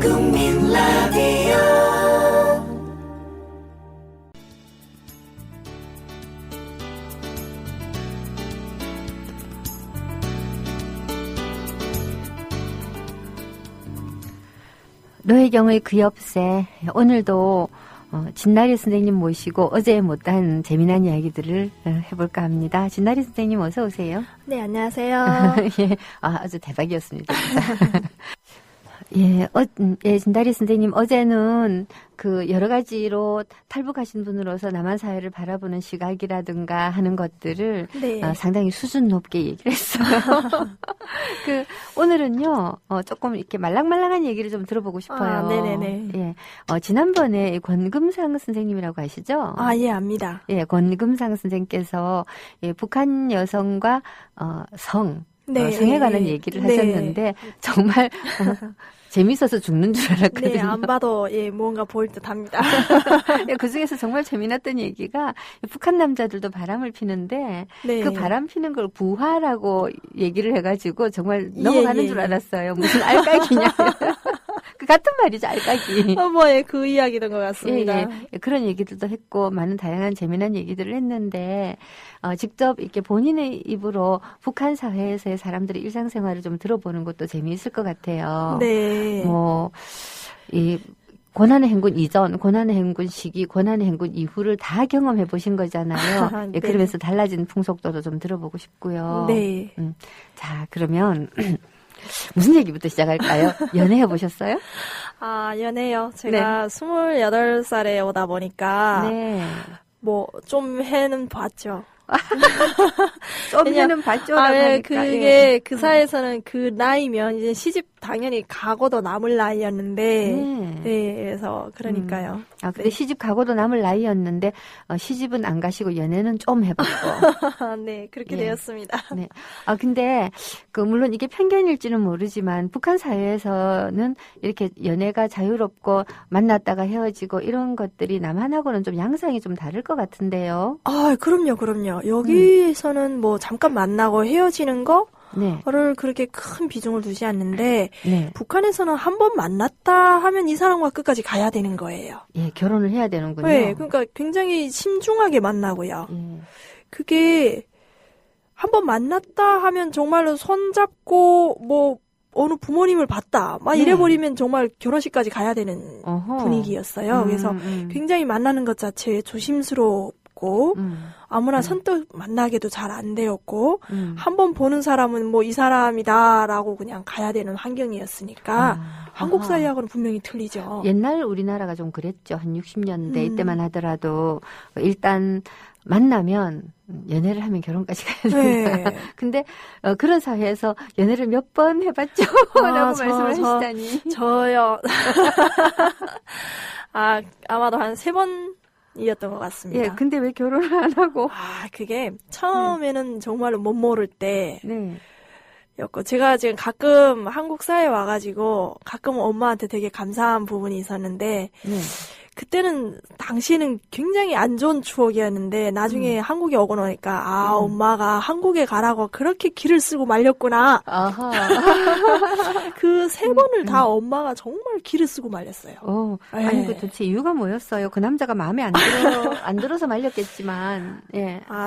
국민 라디오 노혜경의 그 옆새 오늘도 진나리 선생님 모시고 어제 못한 재미난 이야기들을 해볼까 합니다. 진나리 선생님 어서 오세요. 네, 안녕하세요. 예, 아주 대박이었습니다. 예, 진다리 선생님, 어제는 그 여러 가지로 탈북하신 분으로서 남한 사회를 바라보는 시각이라든가 하는 것들을 네. 상당히 수준 높게 얘기를 했어요. 오늘은요, 조금 이렇게 말랑말랑한 얘기를 좀 들어보고 싶어요. 네네네. 예, 지난번에 권금상 선생님이라고 아시죠? 예, 압니다. 예, 권금상 선생님께서 북한 여성과 성에 관한 얘기를 하셨는데 정말 재밌어서 죽는 줄 알았거든요. 네, 안 봐도 무언가 보일 듯합니다. 그 중에서 정말 재미났던 얘기가 북한 남자들도 바람을 피는데 네. 그 바람 피는 걸 부화라고 얘기를 해가지고 정말 넘어가는 줄 알았어요. 무슨 알까기냐. 그 같은 말이죠, 알까기. 그 이야기인 것 같습니다. 예. 그런 얘기들도 했고 많은 다양한 재미난 얘기들을 했는데 직접 이렇게 본인의 입으로 북한 사회에서의 사람들의 일상생활을 좀 들어보는 것도 재미있을 것 같아요. 네. 고난의 행군 이전, 고난의 행군 시기, 고난의 행군 이후를 다 경험해 보신 거잖아요. 네. 그러면서 달라진 풍속도도 좀 들어보고 싶고요. 네. 자, 그러면 무슨 얘기부터 시작할까요? 연애해 보셨어요? 연애요. 제가 28살에 오다 보니까 좀 해는 봤죠. 좀 해는 봤죠. 그게 그 사이에서는 그 나이면 이제 시집 당연히 가고도 남을 나이였는데, 그래서 그러니까요. 근데 시집 가고도 남을 나이였는데 시집은 안 가시고 연애는 좀 해봤고. 네, 그렇게 되었습니다. 네. 근데 물론 이게 편견일지는 모르지만 북한 사회에서는 이렇게 연애가 자유롭고 만났다가 헤어지고 이런 것들이 남한하고는 좀 양상이 좀 다를 것 같은데요. 그럼요. 여기서는 잠깐 만나고 헤어지는 거를 그렇게 큰 비중을 두지 않는데 북한에서는 한 번 만났다 하면 이 사람과 끝까지 가야 되는 거예요. 예, 결혼을 해야 되는군요. 네, 그러니까 굉장히 신중하게 만나고요. 그게 한 번 만났다 하면 정말로 손잡고 어느 부모님을 봤다 이래버리면 정말 결혼식까지 가야 되는 분위기였어요. 그래서 굉장히 만나는 것 자체에 조심스럽고 아무나 선뜻 만나기도 잘 안 되었고 한 번 보는 사람은 이 사람이다라고 그냥 가야 되는 환경이었으니까 한국 사회하고는 분명히 틀리죠. 옛날 우리나라가 좀 그랬죠. 한 60년대 이때만 하더라도 일단 만나면 연애를 하면 결혼까지 가야 된다. 근데 그런 사회에서 연애를 몇 번 해봤죠? 라고 말씀을 하시다니. 저요. 아마도 한 3번 이었던 것 같습니다. 예, 근데 왜 결혼을 안 하고? 그게 처음에는 정말로 못 모를 때 였고 제가 지금 가끔 한국 사회에 와가지고 가끔 엄마한테 되게 감사한 부분이 있었는데 그때는 당시에는 굉장히 안 좋은 추억이었는데 나중에 한국에 오고 나니까 엄마가 한국에 가라고 그렇게 길을 쓰고 말렸구나. 그 3번을 다 엄마가 정말 길을 쓰고 말렸어요. 아니 그 도대체 이유가 뭐였어요? 그 남자가 마음에 안 들어서 말렸겠지만.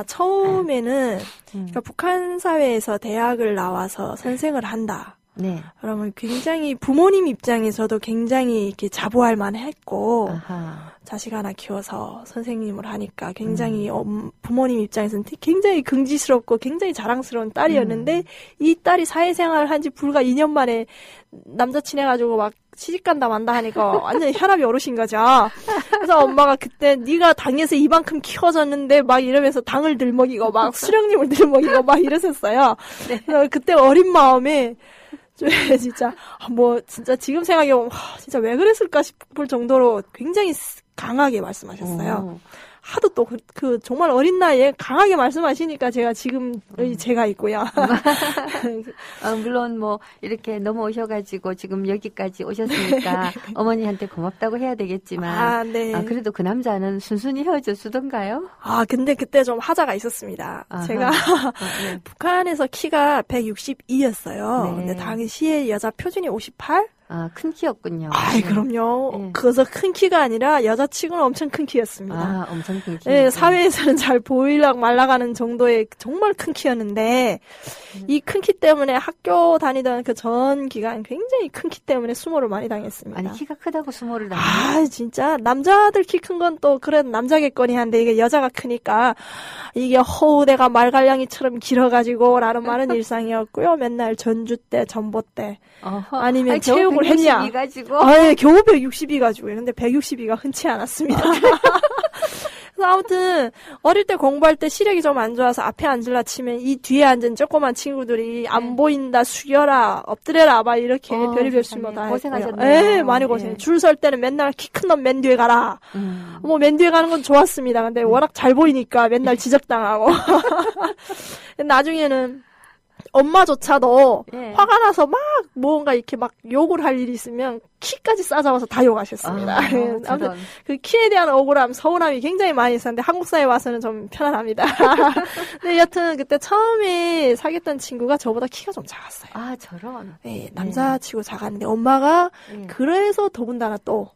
처음에는 그러니까 북한 사회에서 대학을 나와서 선생을 한다. 그러면 굉장히 부모님 입장에서도 굉장히 이렇게 자부할 만했고 자식 하나 키워서 선생님을 하니까 굉장히 부모님 입장에서는 굉장히 긍지스럽고 굉장히 자랑스러운 딸이었는데 이 딸이 사회생활을 한 지 불과 2년 만에 남자친 해가지고 막 시집간다 만다 하니까 완전히 혈압이 오르신 거죠. 그래서 엄마가 그때 네가 당에서 이만큼 키워졌는데 막 이러면서 당을 들먹이고 막 수령님을 들먹이고 막 이랬었어요. 그래서 그때 어린 마음에 진짜 진짜 지금 생각해보면 진짜 왜 그랬을까 싶을 정도로 굉장히 강하게 말씀하셨어요. 하도 또 정말 어린 나이에 강하게 말씀하시니까 제가 지금 제가 있고요. 물론 이렇게 넘어오셔가지고 지금 여기까지 오셨으니까 어머니한테 고맙다고 해야 되겠지만 그래도 그 남자는 순순히 헤어져 주던가요? 근데 그때 좀 하자가 있었습니다. 제가 북한에서 키가 162였어요. 근데 당시에 여자 표준이 58? 큰 키였군요. 아이, 그럼요. 네. 그래서 큰 키가 아니라 여자치고는 엄청 큰 키였습니다. 엄청 큰 키. 네, 사회에서는 잘 보일락 말락하는 정도의 정말 큰 키였는데, 이 큰 키 때문에 학교 다니던 그 전 기간 굉장히 큰 키 때문에 수모를 많이 당했습니다. 아니, 키가 크다고 수모를 당했어요? 진짜. 남자들 키 큰 건 또, 그래, 남자겠거니 한데, 이게 여자가 크니까, 이게 허우대가 말갈량이처럼 길어가지고, 라는 말은 일상이었고요. 맨날 전주대, 전봇대. 아니면 체육을 했냐. 겨우 162 가지고. 근데 162가 흔치 않았습니다. 그래서 아무튼 어릴 때 공부할 때 시력이 좀 안 좋아서 앞에 앉으려 치면 이 뒤에 앉은 조그만 친구들이 안 보인다, 숙여라, 엎드려라 막 이렇게 별의별 수모 다 고생하셨네요. 네, 많이 고생해요. 줄 설 때는 맨날 키 큰 놈 맨 뒤에 가라. 뭐 맨 뒤에 가는 건 좋았습니다. 근데 워낙 잘 보이니까 맨날 지적당하고. 나중에는 엄마조차도 화가 나서 막 뭔가 이렇게 막 욕을 할 일이 있으면 키까지 싸잡아서 다 욕하셨습니다. 아무튼 그 키에 대한 억울함, 서운함이 굉장히 많이 있었는데 한국 사회에 와서는 좀 편안합니다. 근데 여튼 그때 처음에 사귀었던 친구가 저보다 키가 좀 작았어요. 저런. 네, 남자치고 작았는데 엄마가 그래서 더군다나 또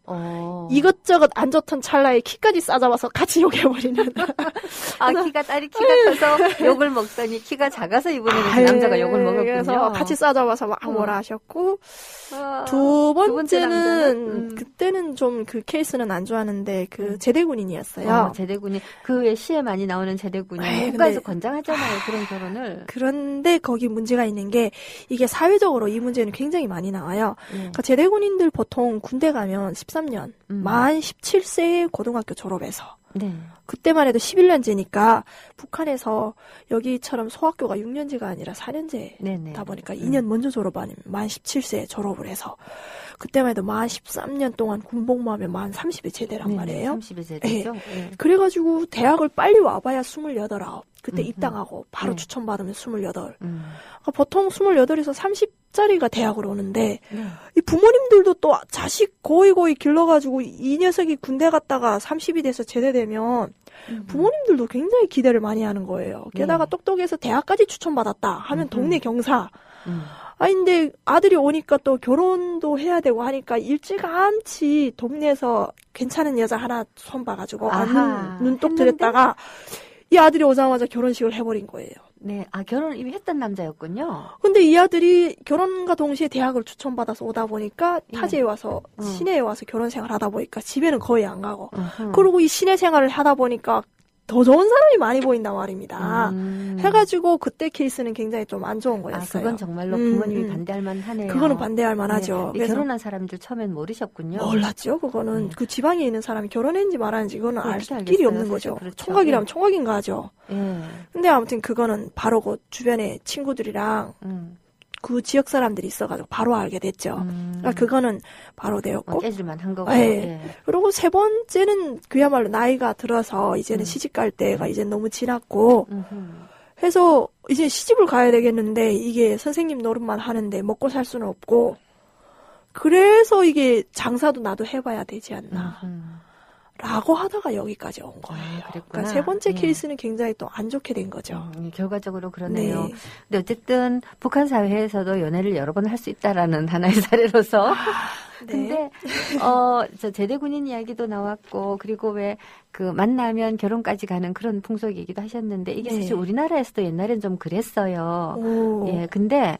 이것저것 안 좋던 찰나에 키까지 싸잡아서 같이 욕해버리는. 딸이 키가 커서 욕을 먹더니 키가 작아서 이번에는 남자가 욕을 먹었군요. 그래서 같이 싸잡아서 막 뭐라 하셨고 두 번째는 그때는 좀 그 케이스는 안 좋았는데 그 제대군인이었어요. 제대군인. 그 왜 시에 많이 나오는 제대군인. 국가에서 권장하잖아요. 그런 결혼을. 그런데 거기 문제가 있는 게 이게 사회적으로 이 문제는 굉장히 많이 나와요. 그러니까 제대군인들 보통 군대 가면 13년, 만 17세에 고등학교 졸업해서 네. 그때만 해도 11년제니까 북한에서 여기처럼 소학교가 6년제가 아니라 4년제다 보니까 2년 먼저 졸업하면 만 17세에 졸업을 해서 그때만 해도 만 13년 동안 군복무하면 만 30에 제대란 말이에요. 30에 제대죠. 네. 그래가지고 대학을 빨리 와봐야 28, 9. 그때 입당하고 바로 추천받으면 28. 그러니까 보통 28에서 30짜리가 대학을 오는데 이 부모님들도 또 자식 고이고이 길러가지고 이 녀석이 군대 갔다가 30이 돼서 제대되면 부모님들도 굉장히 기대를 많이 하는 거예요. 게다가 똑똑해서 대학까지 추천받았다 하면 동네 경사. 근데 아들이 오니까 또 결혼도 해야 되고 하니까 일찌감치 동네에서 괜찮은 여자 하나 손 봐가지고 눈독 들였다가 이 아들이 오자마자 결혼식을 해버린 거예요. 네, 결혼을 이미 했던 남자였군요. 근데 이 아들이 결혼과 동시에 대학을 추천받아서 오다 보니까 타지에 와서 시내에 와서 결혼 생활 하다 보니까 집에는 거의 안 가고 그리고 이 시내 생활을 하다 보니까 더 좋은 사람이 많이 보인단 말입니다. 해가지고 그때 케이스는 굉장히 좀 안 좋은 거였어요. 그건 정말로 부모님이 반대할 만하네요. 그거는 반대할 만하죠. 네. 결혼한 사람들 처음엔 모르셨군요. 몰랐죠. 그거는 그 지방에 있는 사람이 결혼했는지 말았는지 그거는 알 길이 없는 거죠. 그렇죠. 총각이라면 총각인가 하죠. 근데 아무튼 그거는 바로 그 주변에 친구들이랑 그 지역 사람들이 있어가지고 바로 알게 됐죠. 그러니까 그거는 바로 되었고. 깨질만 한 거고. 그리고 세 번째는 그야말로 나이가 들어서 이제는 시집 갈 때가 이제 너무 지났고 해서 이제 시집을 가야 되겠는데 이게 선생님 노릇만 하는데 먹고 살 수는 없고 그래서 이게 장사도 나도 해봐야 되지 않나. 라고 하다가 여기까지 온 거예요. 그러니까 세 번째 케이스는 굉장히 또 안 좋게 된 거죠. 결과적으로 그러네요. 근데 어쨌든 북한 사회에서도 연애를 여러 번 할 수 있다라는 하나의 사례로서. 근데 저 제대군인 이야기도 나왔고 그리고 왜 그 만나면 결혼까지 가는 그런 풍속 얘기도 하셨는데 이게 사실 우리나라에서도 옛날엔 좀 그랬어요. 근데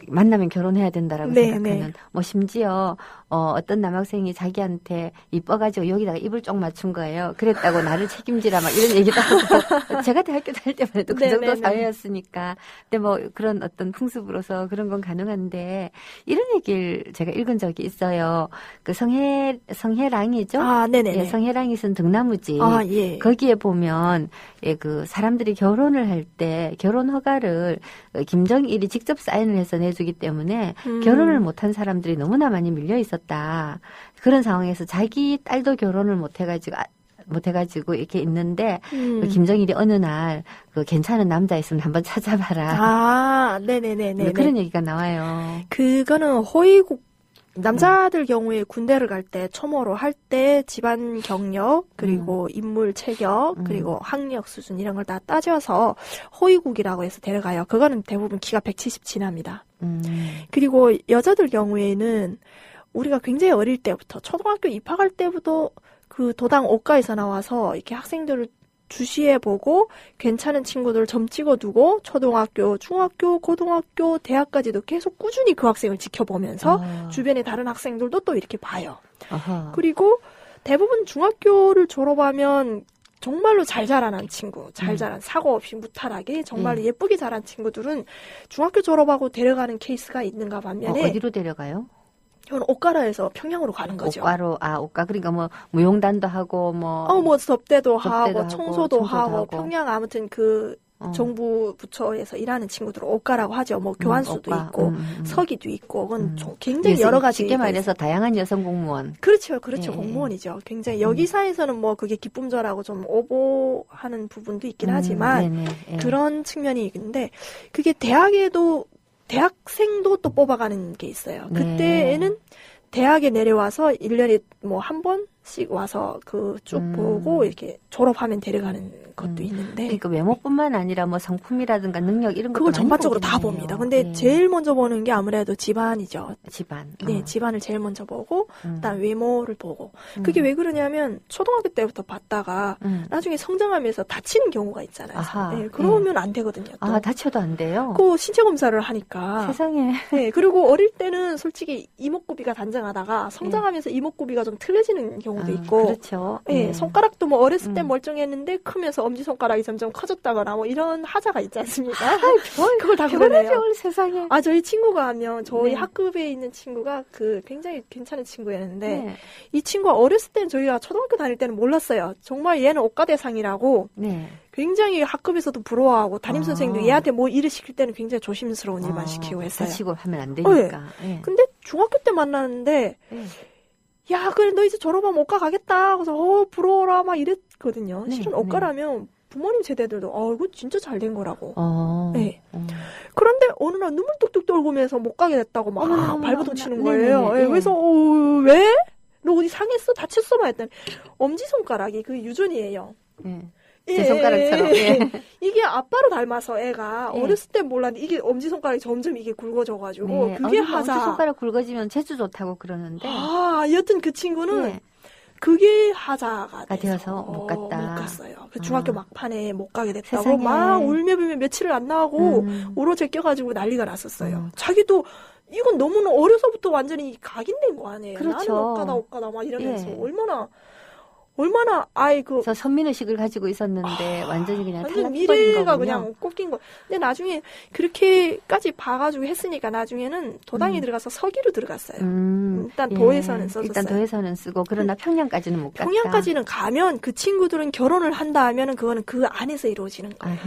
만나면 결혼해야 된다라고 생각하는 뭐 심지어 어떤 남학생이 자기한테 이뻐가지고 여기다가 입을 쪽 맞춘 거예요. 그랬다고 나를 책임지라 막 이런 얘기도 하고 제가 대학교 다닐 때만 해도 그 정도 사회였으니까 근데 뭐 그런 어떤 풍습으로서 그런 건 가능한데 이런 얘기를 제가 읽은 적이 있어요. 그 성해랑이죠. 성해랑이 쓴 등나무지. 거기에 보면 그 사람들이 결혼을 할 때 결혼 허가를 김정일이 직접 사인을 해서 내주기 때문에 결혼을 못한 사람들이 너무나 많이 밀려 있었다. 그런 상황에서 자기 딸도 결혼을 못해가지고 이렇게 있는데 그 김정일이 어느 날 그 괜찮은 남자 있으면 한번 찾아봐라. 네네네네. 그런 얘기가 나와요. 그거는 호의국 남자들 경우에 군대를 갈 때 초모로 할 때 집안 경력 그리고 인물 체격 그리고 학력 수준 이런 걸 다 따져서 호의국이라고 해서 데려가요. 그거는 대부분 키가 170 지납니다. 그리고 여자들 경우에는 우리가 굉장히 어릴 때부터 초등학교 입학할 때부터 그 도당 옷가에서 나와서 이렇게 학생들을 주시해보고 괜찮은 친구들을 점 찍어두고 초등학교, 중학교, 고등학교, 대학까지도 계속 꾸준히 그 학생을 지켜보면서 주변의 다른 학생들도 또 이렇게 봐요. 아하. 그리고 대부분 중학교를 졸업하면 정말로 잘 자라난 친구, 잘 자란 사고 없이 무탈하게 정말로 예쁘게 자란 친구들은 중학교 졸업하고 데려가는 케이스가 있는가 반면에 어디로 데려가요? 저는 옷가라에서 평양으로 가는 거죠. 옷가로, 옷가. 그러니까 뭐, 무용단도 하고, 뭐 접대도 하고, 청소도 하고, 평양 아무튼 그, 정부 부처에서 일하는 친구들은 옷가라고 하죠. 뭐, 교환수도 있고, 서기도 있고, 그건 굉장히 여러 가지. 쉽게 말해서 다양한 여성 공무원. 그렇죠. 공무원이죠. 굉장히 여기사에서는 뭐, 그게 기쁨조라고 좀 오보하는 부분도 있긴 하지만, 그런 측면이 있는데, 그게 대학생도 또 뽑아가는 게 있어요. 그때에는 대학에 내려와서 1년에 뭐 한 번씩 와서 그 쭉 보고 이렇게 졸업하면 데려가는 것도 있는데. 그러니까 외모뿐만 아니라 뭐 성품이라든가 능력 이런 것도 그걸 전반적으로 다 봅니다. 근데 제일 먼저 보는 게 아무래도 집안이죠. 집안. 네, 집안을 제일 먼저 보고 그다음 외모를 보고. 그게 왜 그러냐면 초등학교 때부터 봤다가 나중에 성장하면서 다치는 경우가 있잖아요. 네, 그러면 안 되거든요. 또. 다쳐도 안 돼요? 그 신체 검사를 하니까. 세상에. 네, 그리고 어릴 때는 솔직히 이목구비가 단정하다가 성장하면서 이목구비가 좀 틀려지는 경우도 있고. 그렇죠. 네, 손가락도 뭐 어렸을 때 멀쩡했는데 크면서 엄지손가락이 점점 커졌다거나 뭐 이런 하자가 있지 않습니까? 그걸 다 그러네요. 세상에. 저희 친구가 하면 저희 학급에 있는 친구가 그 굉장히 괜찮은 친구였는데 이 친구가 어렸을 때는 저희가 초등학교 다닐 때는 몰랐어요. 정말 얘는 옷가대상이라고 굉장히 학급에서도 부러워하고 담임선생님도 얘한테 뭐 일을 시킬 때는 굉장히 조심스러운 일만 시키고 했어요. 다치고 하면 안 되니까. 근데 중학교 때 만났는데 야, 그래, 너 이제 졸업하면 옷가 가겠다. 그래서, 부러워라, 막 이랬거든요. 실은 옷가라면 부모님 세대들도, 이거 진짜 잘 된 거라고. 네. 그런데 어느 날 눈물 뚝뚝 떨구면서 못 가게 됐다고 막 발버둥 치는 거예요. 그래서, 왜? 너 어디 상했어? 다쳤어? 막 했더니, 엄지손가락이 그 유전이에요. 제 손가락처럼. 이게 아빠로 닮아서 애가 어렸을 때 몰랐는데 이게 엄지손가락이 점점 이게 굵어져가지고 그게 하자. 엄지손가락 굵어지면 재주 좋다고 그러는데. 여튼 그 친구는 그게 하자가 되어서 못 갔다. 못 갔어요. 그 중학교 막판에 못 가게 됐다고 세상에. 막 울며불며 며칠을 안 나가고 울어 제껴가지고 난리가 났었어요. 자기도 이건 너무나 어려서부터 완전히 각인된 거 아니에요. 그렇죠. 나는 옷가다 막 이러면서 얼마나 저 선민의식을 가지고 있었는데 완전히 그냥 완전 미래가 그냥 꺾인 거. 근데 나중에 그렇게까지 봐가지고 했으니까 나중에는 도당에 들어가서 서기로 들어갔어요. 일단 도에서는 써줬어요. 일단 도에서는 쓰고 그러나 평양까지는 못 갔다. 평양까지는 가면 그 친구들은 결혼을 한다 하면은 그거는 그 안에서 이루어지는 거예요.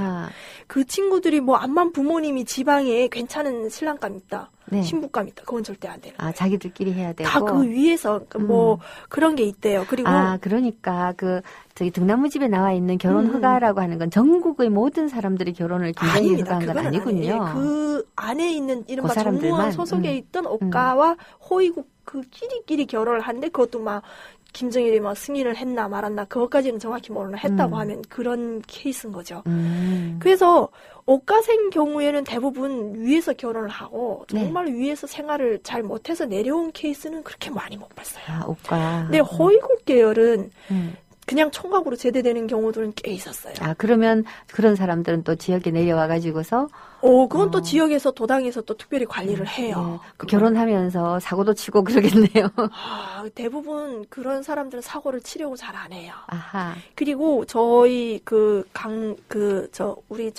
그 친구들이 뭐 암만 부모님이 지방에 괜찮은 신랑감 있다. 신부감 있다. 그건 절대 안 되는 거예요. 자기들끼리 해야 되고. 다 그 위에서 뭐 그런 게 있대요. 그리고 그러니까 저기 등나무집에 나와 있는 결혼 허가라고 하는 건 전국의 모든 사람들이 결혼을 굉장히 허가한 건 아니군요. 그 안에 있는 이른바 정무원 소속에 있던 옷가와 호위국 그 끼리끼리 결혼을 하는데 그것도 막 김정일이 막 승인을 했나 말았나 그것까지는 정확히 모르나 했다고 하면 그런 케이스인 거죠. 그래서 옷가생 경우에는 대부분 위에서 결혼을 하고 정말 위에서 생활을 잘 못해서 내려온 케이스는 그렇게 많이 못 봤어요. 옷가. 근데 호위국 계열은 그냥 총각으로 제대되는 경우들은 꽤 있었어요. 그러면 그런 사람들은 또 지역에 내려와가지고서 그건 또 지역에서 도당에서 또 특별히 관리를 해요. 결혼하면서 사고도 치고 그러겠네요. 대부분 그런 사람들은 사고를 치려고 잘 안 해요. 그리고 저희 우리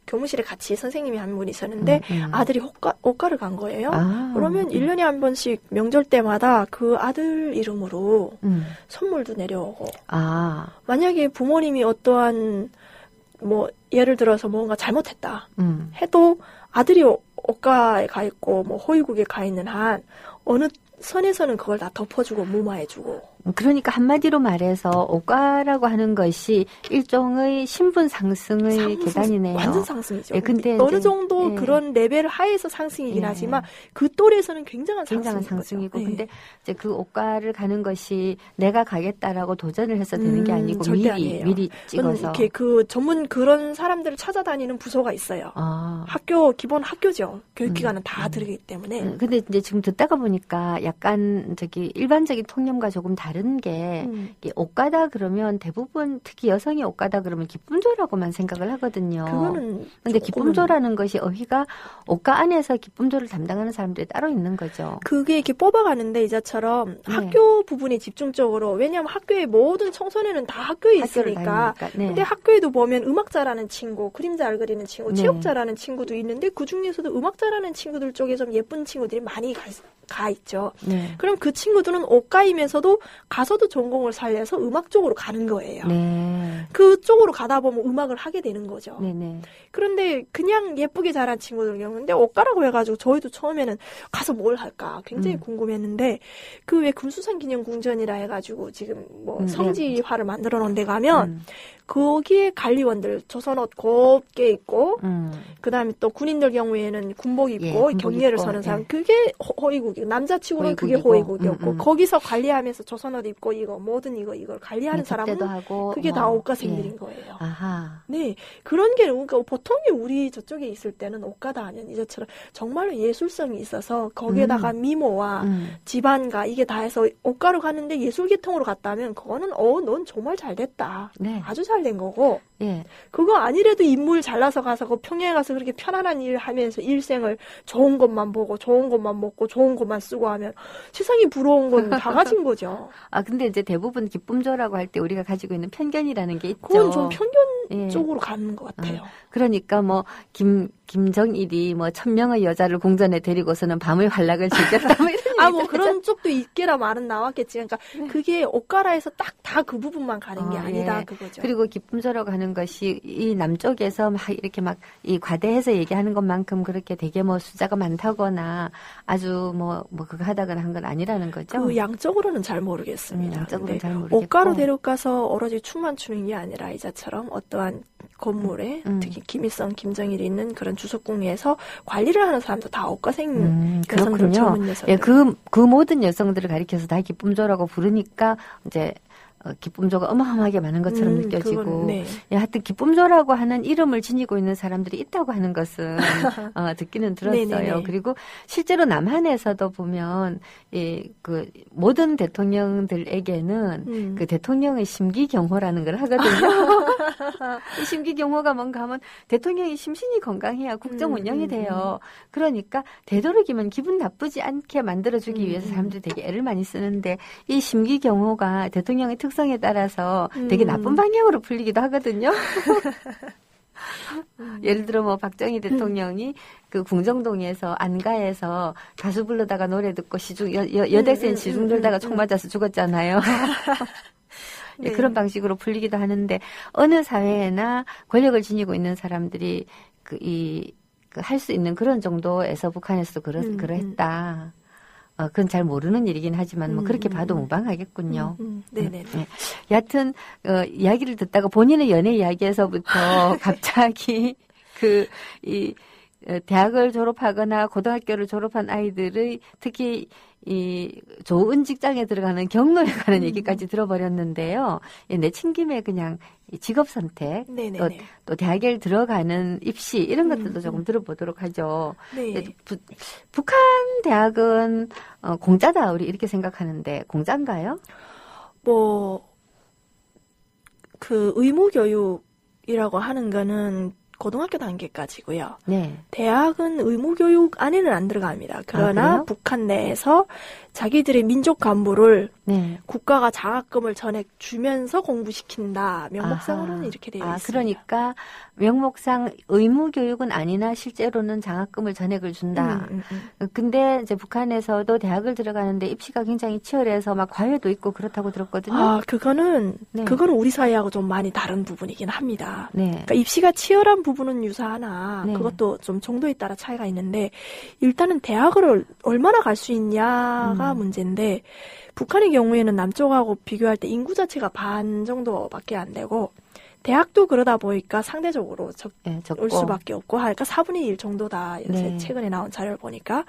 교무실에 같이 선생님이 한 분 있었는데 아들이 옷가를 간 거예요. 그러면 1년에 한 번씩 명절 때마다 그 아들 이름으로 선물도 내려오고 만약에 부모님이 어떠한 뭐 예를 들어서 뭔가 잘못했다 해도 아들이 옷가에 가 있고 뭐 호위국에 가 있는 한 어느 선에서는 그걸 다 덮어주고 무마해주고 그러니까 한마디로 말해서 오과라고 하는 것이 일종의 신분 상승의 계단이네요. 완전 상승이죠. 예, 근데 어느 정도 그런 레벨 하에서 상승이긴 하지만 그 또래에서는 굉장한 상승이고 근데 이제 그 오과를 가는 것이 내가 가겠다라고 도전을 해서 되는 게 아니고 미리 찍어서 이렇게 그 전문 그런 사람들을 찾아다니는 부서가 있어요. 기본 학교죠. 교육기관은 다 들어가기 때문에. 근데 이제 지금 듣다가 보니까 약간 일반적인 통념과 조금 다른 게 옷가다 그러면 대부분 특히 여성이 옷가다 그러면 기쁨조라고만 생각을 하거든요. 근데 기쁨조라는 것이 어휘가 옷가 안에서 기쁨조를 담당하는 사람들이 따로 있는 거죠. 그게 이렇게 뽑아가는데 이자처럼 학교 부분에 집중적으로 왜냐하면 학교의 모든 청소년은 다 학교에 있으니까. 근데 학교에도 보면 음악 잘하는 친구, 그림 잘 그리는 친구, 체육 잘하는 친구도 있는데 그 중에서도 음악 잘하는 친구들 쪽에 좀 예쁜 친구들이 많이 가 있죠. 그럼 그 친구들은 옷가이면서도 가서도 전공을 살려서 음악 쪽으로 가는 거예요. 그쪽으로 가다 보면 음악을 하게 되는 거죠. 그런데 그냥 예쁘게 자란 친구들 경우인데 옷가라고 해가지고 저희도 처음에는 가서 뭘 할까 굉장히 궁금했는데 그 왜 금수산 기념궁전이라 해가지고 지금 뭐 성지화를 만들어 놓은 데 가면 거기에 관리원들 조선옷 곱게 입고 그다음에 또 군인들 경우에는 군복 입고 경례를 서는 사람 그게 호위국이고 남자치고는 그게 호위국이었고 거기서 관리하면서 조선옷 입고 모든 이걸 관리하는 사람은 하고, 그게 다 옷가생들인 거예요. 네, 그런 게 그러니까 보통이 우리 저쪽에 있을 때는 옷가다 하면 이제처럼 정말로 예술성이 있어서 거기에다가 미모와 집안가 이게 다 해서 옷가로 갔는데 예술계통으로 갔다면 그거는 넌 정말 잘 됐다. 아주 잘 된 거고 그거 아니래도 인물 잘나서 가서 그 평양에 가서 그렇게 편안한 일 하면서 일생을 좋은 것만 보고 좋은 것만 먹고 좋은 것만 쓰고 하면 세상이 부러운 건 다 가진 거죠. 근데 이제 대부분 기쁨조라고 할 때 우리가 가지고 있는 편견이라는 게 있죠. 그건 좀 편견 쪽으로 가는 것 같아요. 그러니까 뭐 김정일이 1000명의 여자를 궁전에 데리고서는 밤의 환락을 즐겼다 뭐 이런 뭐 그런 쪽도 있게라 말은 나왔겠지. 그러니까 그게 옷가라에서 딱 다 그 부분만 가는 게 아니다 그거죠. 그리고 기쁨조라고 하는 것이 이 남쪽에서 막 이렇게 막 이 과대해서 얘기하는 것만큼 그렇게 되게 숫자가 많다거나 아주 그거 하다거나 한 건 아니라는 거죠. 그 양적으로는 잘 모르겠습니다. 양적으로는 잘 모르겠고. 옷가로 데려가서 오로지 춤만 추는 게 아니라 이자처럼 어떠한 건물에 특히 김일성, 김정일이 있는 그런 주석궁리에서 관리를 하는 사람도 다 옷가생 여성들, 젊은 여성들. 그 모든 여성들을 가리켜서 다 기쁨조라고 부르니까 이제 기쁨조가 어마어마하게 많은 것처럼 느껴지고 하여튼 기쁨조라고 하는 이름을 지니고 있는 사람들이 있다고 하는 것은 듣기는 들었어요. 그리고 실제로 남한에서도 보면 그 모든 대통령들에게는 그 대통령의 심기경호라는 걸 하거든요. 이 심기경호가 뭔가 하면 대통령이 심신이 건강해야 국정 운영이 돼요. 그러니까 되도록이면 기분 나쁘지 않게 만들어주기 위해서 사람들이 되게 애를 많이 쓰는데 이 심기경호가 대통령의 특성에 따라서 되게 나쁜 방향으로 풀리기도 하거든요. 예를 들어 박정희 대통령이 그 궁정동에서 안가에서 가수 부르다가 노래 듣고 여대생 시중 들다가 총 맞아서 죽었잖아요. 그런 방식으로 풀리기도 하는데 어느 사회나 권력을 지니고 있는 사람들이 할 수 있는 그런 정도에서 북한에서도 그랬다. 그건 잘 모르는 일이긴 하지만 그렇게 봐도 무방하겠군요. 네네. 여하튼 이야기를 듣다가 본인의 연애 이야기에서부터 갑자기 대학을 졸업하거나 고등학교를 졸업한 아이들의 특히 이 좋은 직장에 들어가는 경로에 관한 얘기까지 들어버렸는데요. 내친김에 그냥 직업 선택, 또 대학에 들어가는 입시 이런 것들도 조금 들어보도록 하죠. 북한 대학은 공짜다 우리 이렇게 생각하는데 공짜인가요? 그 의무 교육이라고 하는 거는 고등학교 단계까지고요. 대학은 의무 교육 안에는 안 들어갑니다. 그러나 북한 내에서 자기들의 민족 간부를 국가가 장학금을 전액 주면서 공부시킨다. 명목상으로는 이렇게 되어 있습니다. 그러니까 명목상 의무 교육은 아니나 실제로는 장학금을 전액을 준다. 근데 이제 북한에서도 대학을 들어가는데 입시가 굉장히 치열해서 막 과외도 있고 그렇다고 들었거든요. 그거는 우리 사회하고 좀 많이 다른 부분이긴 합니다. 그러니까 입시가 치열한 부분은 유사하나 네. 그것도 좀 정도에 따라 차이가 있는데 일단은 대학을 얼마나 갈 수 있냐가 문제인데 북한의 경우에는 남쪽하고 비교할 때 인구 자체가 반 정도밖에 안 되고 대학도 그러다 보니까 상대적으로 올 수밖에 없고 하니까 4분의 1 정도다. 요새 최근에 나온 자료를 보니까.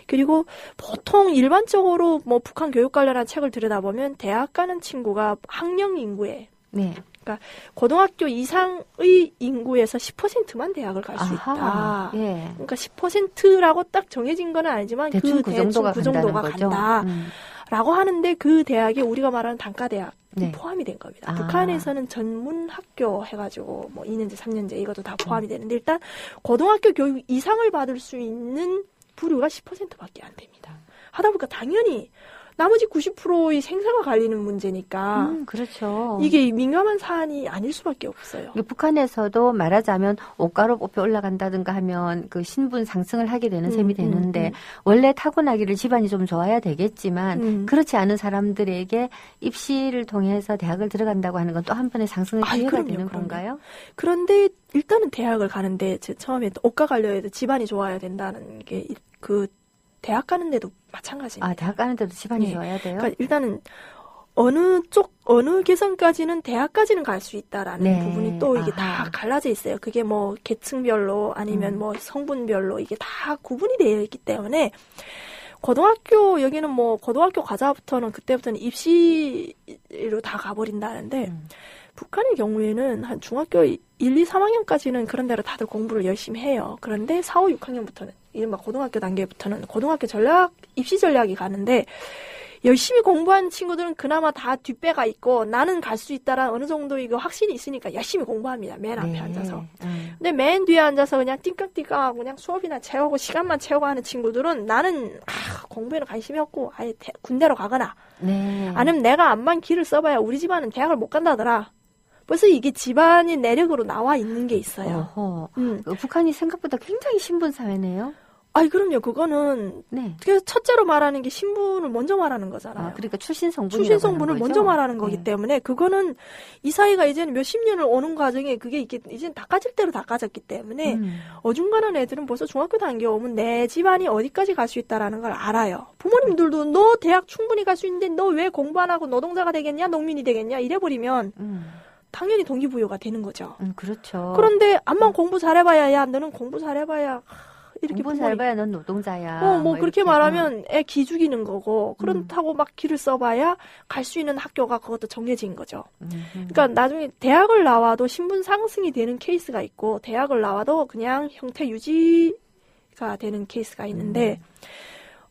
그리고 보통 일반적으로 뭐 북한 교육 관련한 책을 들여다보면 대학 가는 친구가 학령 인구에 그러니까 고등학교 이상의 인구에서 10%만 대학을 갈 수 있다. 예. 그러니까 10%라고 딱 정해진 건 아니지만 대충 그 정도가 간다. 라고 하는데 그 대학에 우리가 말하는 단과 대학 포함이 된 겁니다. 북한에서는 전문 학교 해가지고 뭐 2년제, 3년제 이것도 다 포함이 되는데 일단 고등학교 교육 이상을 받을 수 있는 부류가 10%밖에 안 됩니다. 하다 보니까 당연히 나머지 90%의 생사가 갈리는 문제니까 그렇죠. 이게 민감한 사안이 아닐 수밖에 없어요. 북한에서도 말하자면 옷가루 뽑혀 올라간다든가 하면 그 신분 상승을 하게 되는 셈이 되는데 원래 타고나기를 집안이 좀 좋아야 되겠지만 그렇지 않은 사람들에게 입시를 통해서 대학을 들어간다고 하는 건 또 한 번의 상승의 기회가 되는 건가요? 그런데 일단은 대학을 가는데 처음에 옷가 관련해서 해도 집안이 좋아야 된다는 게 그 대학 가는데도 마찬가지입니다. 대학 가는데도 집안이 좋아야 돼요? 그러니까 일단은 어느 개성까지는 대학까지는 갈 수 있다라는 부분이 또 이게 다 갈라져 있어요. 그게 뭐 계층별로 아니면 뭐 성분별로 이게 다 구분이 되어 있기 때문에 고등학교 여기는 뭐 고등학교 과자부터는 그때부터는 입시로 다 가버린다는데 북한의 경우에는 한 중학교 1, 2, 3학년까지는 그런 대로 다들 공부를 열심히 해요. 그런데 4, 5, 6학년부터는 이른바 고등학교 단계부터는 고등학교 전략, 입시 전략이 가는데 열심히 공부한 친구들은 그나마 다 뒷배가 있고 나는 갈 수 있다라는 어느 정도 이거 확신이 있으니까 열심히 공부합니다. 맨 앞에 앉아서. 근데 맨 뒤에 앉아서 그냥 띵깍띵깍하고 그냥 수업이나 채우고 시간만 채우고 하는 친구들은 나는 공부에는 관심이 없고 아예 군대로 가거나 아니면 내가 암만 길을 써봐야 우리 집안은 대학을 못 간다더라. 벌써 이게 집안의 내력으로 나와 있는 게 있어요. 북한이 생각보다 굉장히 신분 사회네요. 그럼요. 그거는 그래서 첫째로 말하는 게 신분을 먼저 말하는 거잖아요. 그러니까 출신 성분을 먼저 말하는 거기 때문에 그거는 이 사회가 이제는 몇십 년을 오는 과정에 그게 이제는 다 까질 대로 다 까졌기 때문에 어중간한 애들은 벌써 중학교 단계 오면 내 집안이 어디까지 갈 수 있다라는 걸 알아요. 부모님들도 너 대학 충분히 갈 수 있는데 너 왜 공부 안 하고 노동자가 되겠냐, 농민이 되겠냐 이래버리면 당연히 동기부여가 되는 거죠. 그렇죠. 그런데 암만 공부 잘해봐야 야 너는 공부 잘해봐야 이렇게 공부 잘해봐야 넌 노동자야. 뭐 그렇게 말하면 애 기죽이는 거고 그렇다고 막 길을 써봐야 갈 수 있는 학교가 그것도 정해진 거죠. 그러니까 나중에 대학을 나와도 신분 상승이 되는 케이스가 있고 대학을 나와도 그냥 형태 유지가 되는 케이스가 있는데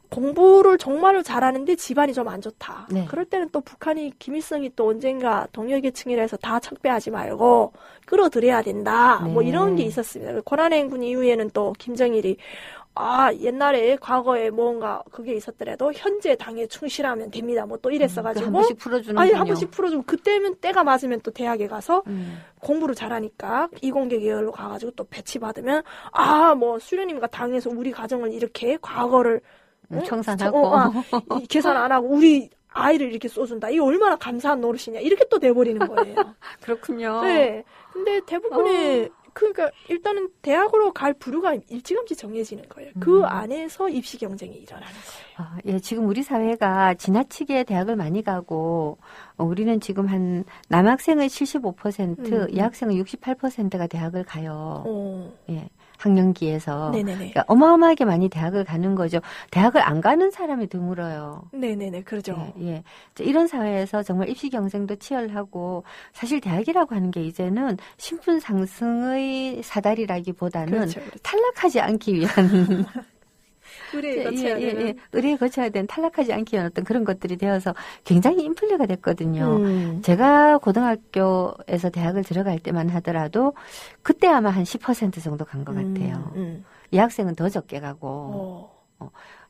공부를 정말로 잘하는데 집안이 좀 안 좋다. 그럴 때는 또 북한이 김일성이 또 언젠가 동료계층이라 해서 다 척배하지 말고 끌어들여야 된다. 뭐 이런 게 있었습니다. 고난행군 이후에는 또 김정일이 옛날에 과거에 뭔가 그게 있었더라도 현재 당에 충실하면 됩니다. 뭐 또 이랬어가지고 한 번씩 풀어주는군요. 한 번씩 풀어주고 그때면 때가 맞으면 또 대학에 가서 공부를 잘하니까 이공계 계열로 가가지고 또 배치받으면 뭐 수련님과 당에서 우리 가정을 이렇게 과거를 청산하고 계산 안 하고 우리 아이를 이렇게 쏘준다. 이게 얼마나 감사한 노릇이냐. 이렇게 또 돼버리는 거예요. 그렇군요. 네. 근데 대부분의 그러니까 일단은 대학으로 갈 부류가 일찌감치 정해지는 거예요. 그 안에서 입시 경쟁이 일어나는 거예요. 지금 우리 사회가 지나치게 대학을 많이 가고 우리는 지금 한 남학생의 75%, 여학생의 68%가 대학을 가요. 학령기에서. 그러니까 어마어마하게 많이 대학을 가는 거죠. 대학을 안 가는 사람이 드물어요. 네네네, 그러죠. 이런 사회에서 정말 입시 경쟁도 치열하고 사실 대학이라고 하는 게 이제는 신분 상승의 사다리라기보다는 탈락하지 않기 위한 의뢰에 거쳐야 되는 탈락하지 않기 위한 어떤 그런 것들이 되어서 굉장히 인플레가 됐거든요. 제가 고등학교에서 대학을 들어갈 때만 하더라도 그때 아마 한 10% 정도 간 것 같아요. 여학생은 더 적게 가고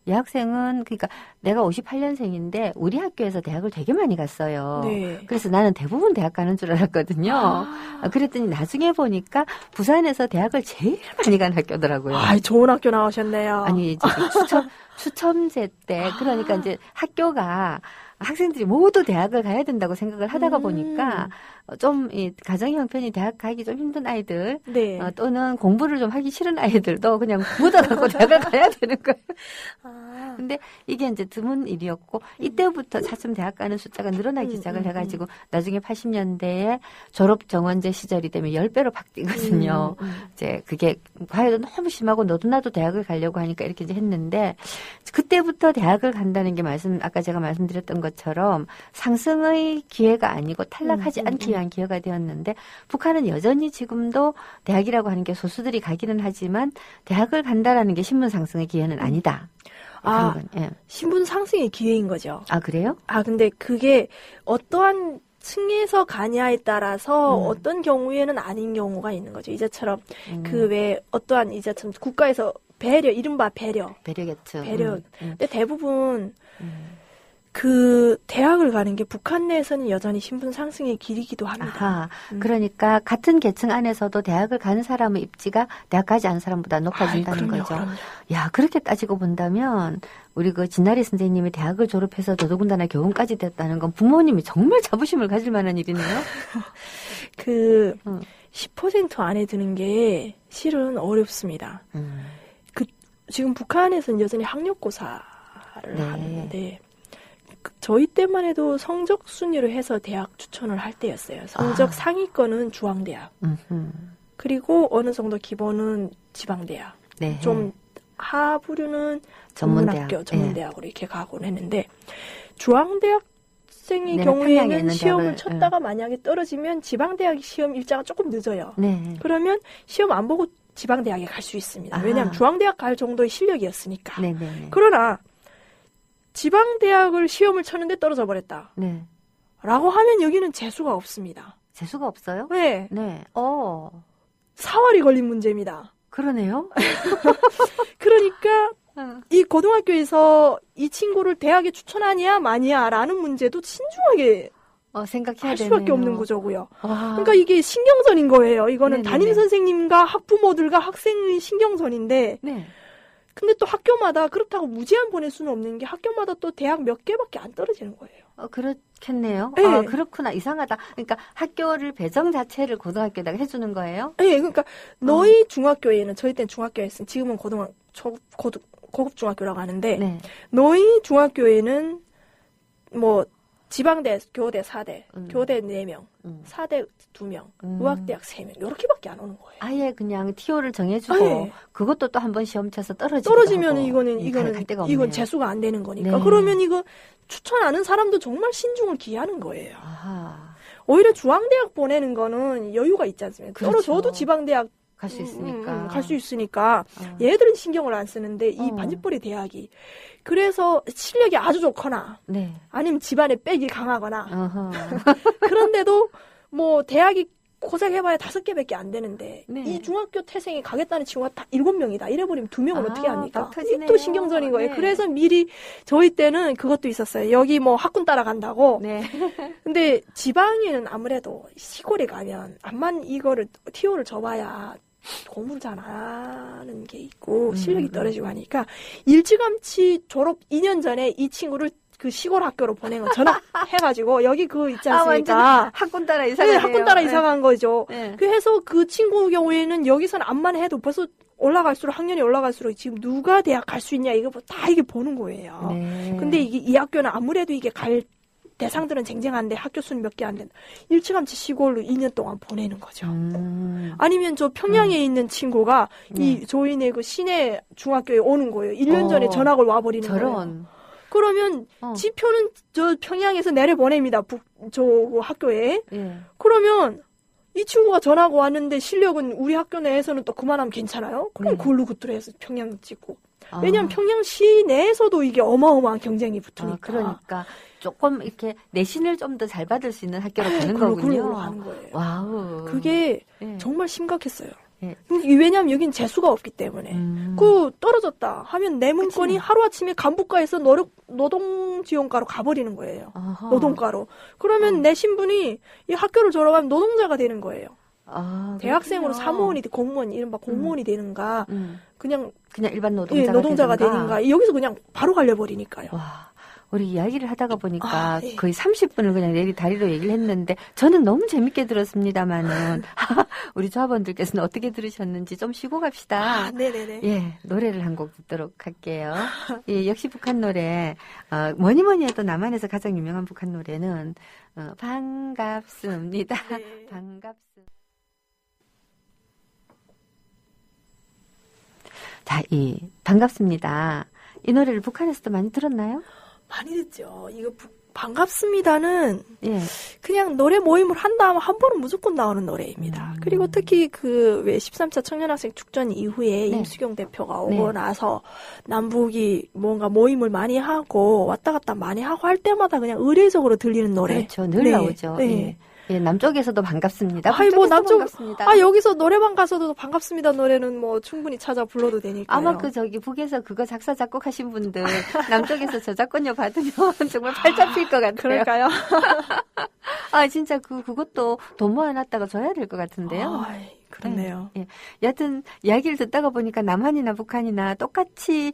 여학생은 그러니까 내가 58년생인데 우리 학교에서 대학을 되게 많이 갔어요. 그래서 나는 대부분 대학 가는 줄 알았거든요. 그랬더니 나중에 보니까 부산에서 대학을 제일 많이 간 학교더라고요. 좋은 학교 나오셨네요. 아니 이제 추첨제 때 그러니까 이제 학교가 학생들이 모두 대학을 가야 된다고 생각을 하다가 보니까 좀 이 가정 형편이 대학 가기 좀 힘든 아이들 네. 또는 공부를 좀 하기 싫은 아이들도 그냥 묻어갖고 대학을 가야 되는 거예요. 근데 이게 이제 드문 일이었고 이때부터 차츰 대학 가는 숫자가 늘어나기 시작을 해가지고 나중에 80년대에 졸업 정원제 시절이 되면 10배로 바뀌거든요. 이제 그게 과외도 너무 심하고 너도 나도 대학을 가려고 하니까 이렇게 이제 했는데 그때부터 대학을 간다는 게 아까 제가 말씀드렸던 것처럼 상승의 기회가 아니고 탈락하지 않기 위한 기회가 되었는데 북한은 여전히 지금도 대학이라고 하는 게 소수들이 가기는 하지만 대학을 간다라는 게 신분 상승의 기회는 아니다. 예. 신분 상승의 기회인 거죠. 아, 그래요? 근데 그게 어떠한 층에서 가냐에 따라서 어떤 경우에는 아닌 경우가 있는 거죠. 이제처럼 그 왜 어떠한 이제처럼 국가에서 이른바 배려겠죠. 근데 대부분 그 대학을 가는 게 북한 내에서는 여전히 신분 상승의 길이기도 합니다. 그러니까 같은 계층 안에서도 대학을 간 사람의 입지가 대학 가지 않은 사람보다 높아진다는 거죠. 그럼요. 야, 그렇게 따지고 본다면 우리 그 진나리 선생님이 대학을 졸업해서 더더군다나 교훈까지 됐다는 건 부모님이 정말 자부심을 가질 만한 일이네요. 10% 안에 드는 게 실은 어렵습니다. 지금 북한에서는 여전히 학력고사를 하는데 저희 때만 해도 성적 순위로 해서 대학 추천을 할 때였어요. 성적 상위권은 중앙대학. 그리고 어느 정도 기본은 지방대학. 좀 하부류는 전문대학으로 이렇게 가곤 했는데 중앙대학생의 경우에는 시험을 쳤다가 만약에 떨어지면 지방대학 시험 일자가 조금 늦어요. 그러면 시험 안 보고 지방대학에 갈 수 있습니다. 왜냐하면 중앙대학 갈 정도의 실력이었으니까. 그러나 지방대학을 시험을 쳤는데 떨어져 버렸다. 라고 하면 여기는 재수가 없습니다. 재수가 없어요? 네. 4월이 걸린 문제입니다. 그러네요. 그러니까 이 고등학교에서 이 친구를 대학에 추천하냐 마냐라는 문제도 신중하게 생각해야 할 수밖에 되네요. 없는 구조고요. 그러니까 이게 신경전인 거예요. 이거는 담임 선생님과 학부모들과 학생의 신경전인데 근데 또 학교마다 그렇다고 무제한 보낼 수는 없는 게 학교마다 또 대학 몇 개밖에 안 떨어지는 거예요. 그렇겠네요. 네. 그렇구나. 이상하다. 그러니까 학교를 배정 자체를 고등학교에다가 해주는 거예요? 네. 그러니까 너희 중학교에는 저희 때는 중학교였으니 지금은 고급 중학교라고 하는데 너희 중학교에는 뭐 지방대, 교대 4대, 교대 4명, 4대 2명, 의학대학 3명 이렇게밖에 안 오는 거예요. 아예 그냥 TO를 정해주고 그것도 또 한 번 시험 쳐서 떨어지면 이건 재수가 안 되는 거니까. 그러면 이거 추천하는 사람도 정말 신중을 기하는 거예요. 오히려 중앙대학 보내는 거는 여유가 있지 않습니까? 떨어져도 지방대학 갈 수 있으니까. 갈 수 있으니까 얘들은 신경을 안 쓰는데 이 반지뿌리 대학이 그래서 실력이 아주 좋거나 아니면 집안에 빽이 강하거나 그런데도 뭐 대학이 고생해봐야 5개밖에 안 되는데 이 중학교 태생이 가겠다는 친구가 다 7명이다. 이래버리면 2명은 어떻게 합니까? 이 또 신경전인 거예요. 그래서 미리 저희 때는 그것도 있었어요. 여기 뭐 학군 따라간다고. 근데 지방에는 아무래도 시골에 가면 암만 이거를 TO를 줘봐야 공부를 잘 안 하는 게 있고 실력이 떨어지고 하니까 일찌감치 졸업 2년 전에 이 친구를 그 시골 학교로 보낸 거 전화해가지고 여기 그거 있지 않습니까? 학군 따라 이사가 학군 따라 이사간 거죠. 그래서 그 친구 경우에는 여기서는 암만 해도 벌써 학년이 올라갈수록 지금 누가 대학 갈 수 있냐 이거 다 이게 보는 거예요. 근데 이 학교는 아무래도 이게 갈 대상들은 쟁쟁한데 학교 수는 몇 개 안 된다. 일찌감치 시골로 2년 동안 보내는 거죠. 아니면 저 평양에 있는 친구가 이 조인의 그 시내 중학교에 오는 거예요. 1년 전에 전학을 와버리는 거예요. 그러면 지표는 저 평양에서 내려보냅니다. 저 학교에. 그러면 이 친구가 전학 왔는데 실력은 우리 학교 내에서는 또 그만하면 괜찮아요? 그럼 그걸로 굿들어 해서 평양 찍고. 왜냐하면 평양시 내에서도 이게 어마어마한 경쟁이 붙으니까. 그러니까 조금 이렇게 내신을 좀 더 잘 받을 수 있는 학교로 가는 거군요. 그걸로 가는 거예요. 와우. 그게 정말 심각했어요. 왜냐하면 여긴 재수가 없기 때문에. 그 떨어졌다 하면 내 문건이 하루아침에 간부과에서 노동지원과로 가버리는 거예요. 노동과로. 그러면 내 신분이 이 학교를 졸업하면 노동자가 되는 거예요. 대학생으로 사무원이 공무원 이른바 공무원이 되는가 그냥 일반 노동자가 되는가 여기서 그냥 바로 갈려버리니까요. 우리 이야기를 하다가 보니까 네. 거의 30분을 그냥 내리 다리로 얘기를 했는데 저는 너무 재밌게 들었습니다만은 우리 조합원들께서는 어떻게 들으셨는지 좀 쉬고 갑시다. 네네네. 예, 노래를 한 곡 듣도록 할게요. 예, 역시 북한 노래 뭐니 해도 남한에서 가장 유명한 북한 노래는 반갑습니다. 네. 반갑습니다. 자, 이 반갑습니다. 이 노래를 북한에서도 많이 들었나요? 많이 듣죠. 이거 반갑습니다는 예. 그냥 노래 모임을 한다 하면 한 번은 무조건 나오는 노래입니다. 그리고 특히 그 왜 13차 청년학생 축전 이후에 네. 임수경 대표가 오고 나서 남북이 뭔가 모임을 많이 하고 왔다 갔다 많이 하고 할 때마다 그냥 의례적으로 들리는 노래. 그렇죠. 늘 나오죠. 네. 예. 예, 남쪽에서도 반갑습니다. 아이, 뭐, 남쪽, 반갑습니다. 여기서 노래방 가서도 반갑습니다 노래는 뭐 충분히 찾아 불러도 되니까요. 아마 북에서 그거 작사, 작곡하신 분들, 남쪽에서 저작권료 받으면 정말 팔 잡힐 것 같아요. 그럴까요? 진짜 그것도 돈 모아놨다가 줘야 될 것 같은데요. 그렇네요. 예. 여하튼, 이야기를 듣다가 보니까 남한이나 북한이나 똑같이,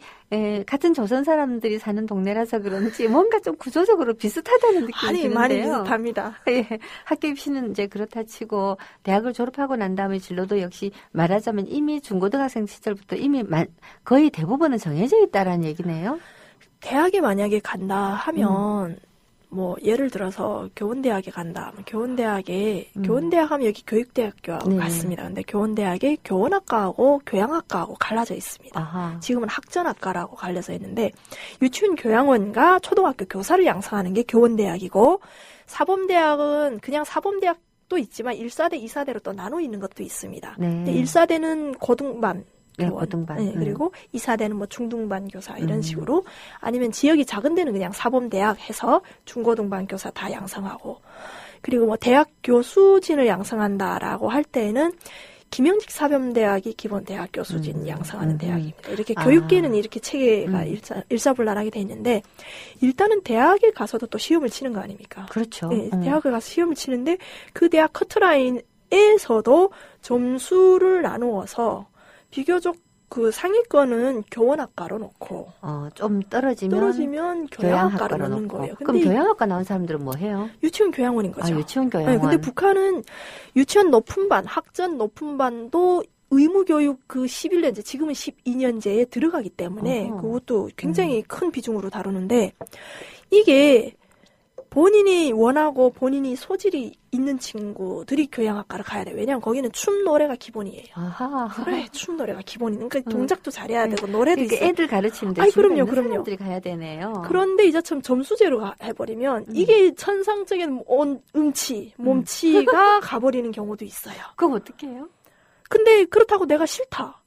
같은 조선 사람들이 사는 동네라서 그런지 뭔가 좀 구조적으로 비슷하다는 느낌이 드는데요. 많이 비슷합니다. 예. 학교 입시는 이제 그렇다 치고, 대학을 졸업하고 난 다음에 진로도 역시 말하자면 이미 중고등학생 시절부터 이미 거의 대부분은 정해져 있다라는 얘기네요. 대학에 만약에 간다 하면, 뭐 예를 들어서 교원대학에 간다. 교원대학 하면 여기 교육대학교하고 네. 같습니다. 근데 교원대학에 교원학과하고 교양학과하고 갈라져 있습니다. 아하. 지금은 학전학과라고 갈려져 있는데 유치원 교양원과 초등학교 교사를 양성하는 게 교원대학이고 사범대학은 그냥 사범대학도 있지만 1사대, 2사대로 또 나눠 있는 것도 있습니다. 네. 근데 1사대는 고등반 네, 교원. 고등반. 네, 그리고 2사대는 뭐 중등반 교사 이런 식으로 아니면 지역이 작은 데는 그냥 사범대학 해서 중고등반 교사 다 양성하고 그리고 뭐 대학 교수진을 양성한다라고 할 때에는 김영직 사범대학이 기본 대학 교수진 양성하는 대학입니다. 이렇게 교육계는 이렇게 체계가 일사불란하게 돼 있는데 일단은 대학에 가서도 또 시험을 치는 거 아닙니까? 그렇죠. 네, 대학에 가서 시험을 치는데 그 대학 커트라인에서도 점수를 나누어서 비교적 그 상위권은 교원학과로 놓고 좀 떨어지면 교양학과로 놓는 거예요. 그럼 교양학과 나온 사람들은 뭐 해요? 유치원 교양원인 거죠. 유치원 교양원. 네, 근데 북한은 유치원 높은 반, 학전 높은 반도 의무교육 그 11년제, 지금은 12년제에 들어가기 때문에 그것도 굉장히 큰 비중으로 다루는데 이게 본인이 원하고 본인이 소질이 있는 친구들이 교양학과를 가야 돼요. 왜냐하면 거기는 춤 노래가 기본이에요. 아하. 그래, 춤 노래가 기본이니까 그러니까 동작도 잘해야 되고 노래도 있어요. 애들 가르치는데 그럼요. 사람들이 가야 되네요. 그런데 이제처럼 점수제로 해버리면 이게 천상적인 음치, 몸치가 가버리는 경우도 있어요. 그럼 어떻게 해요? 근데 그렇다고 내가 싫다.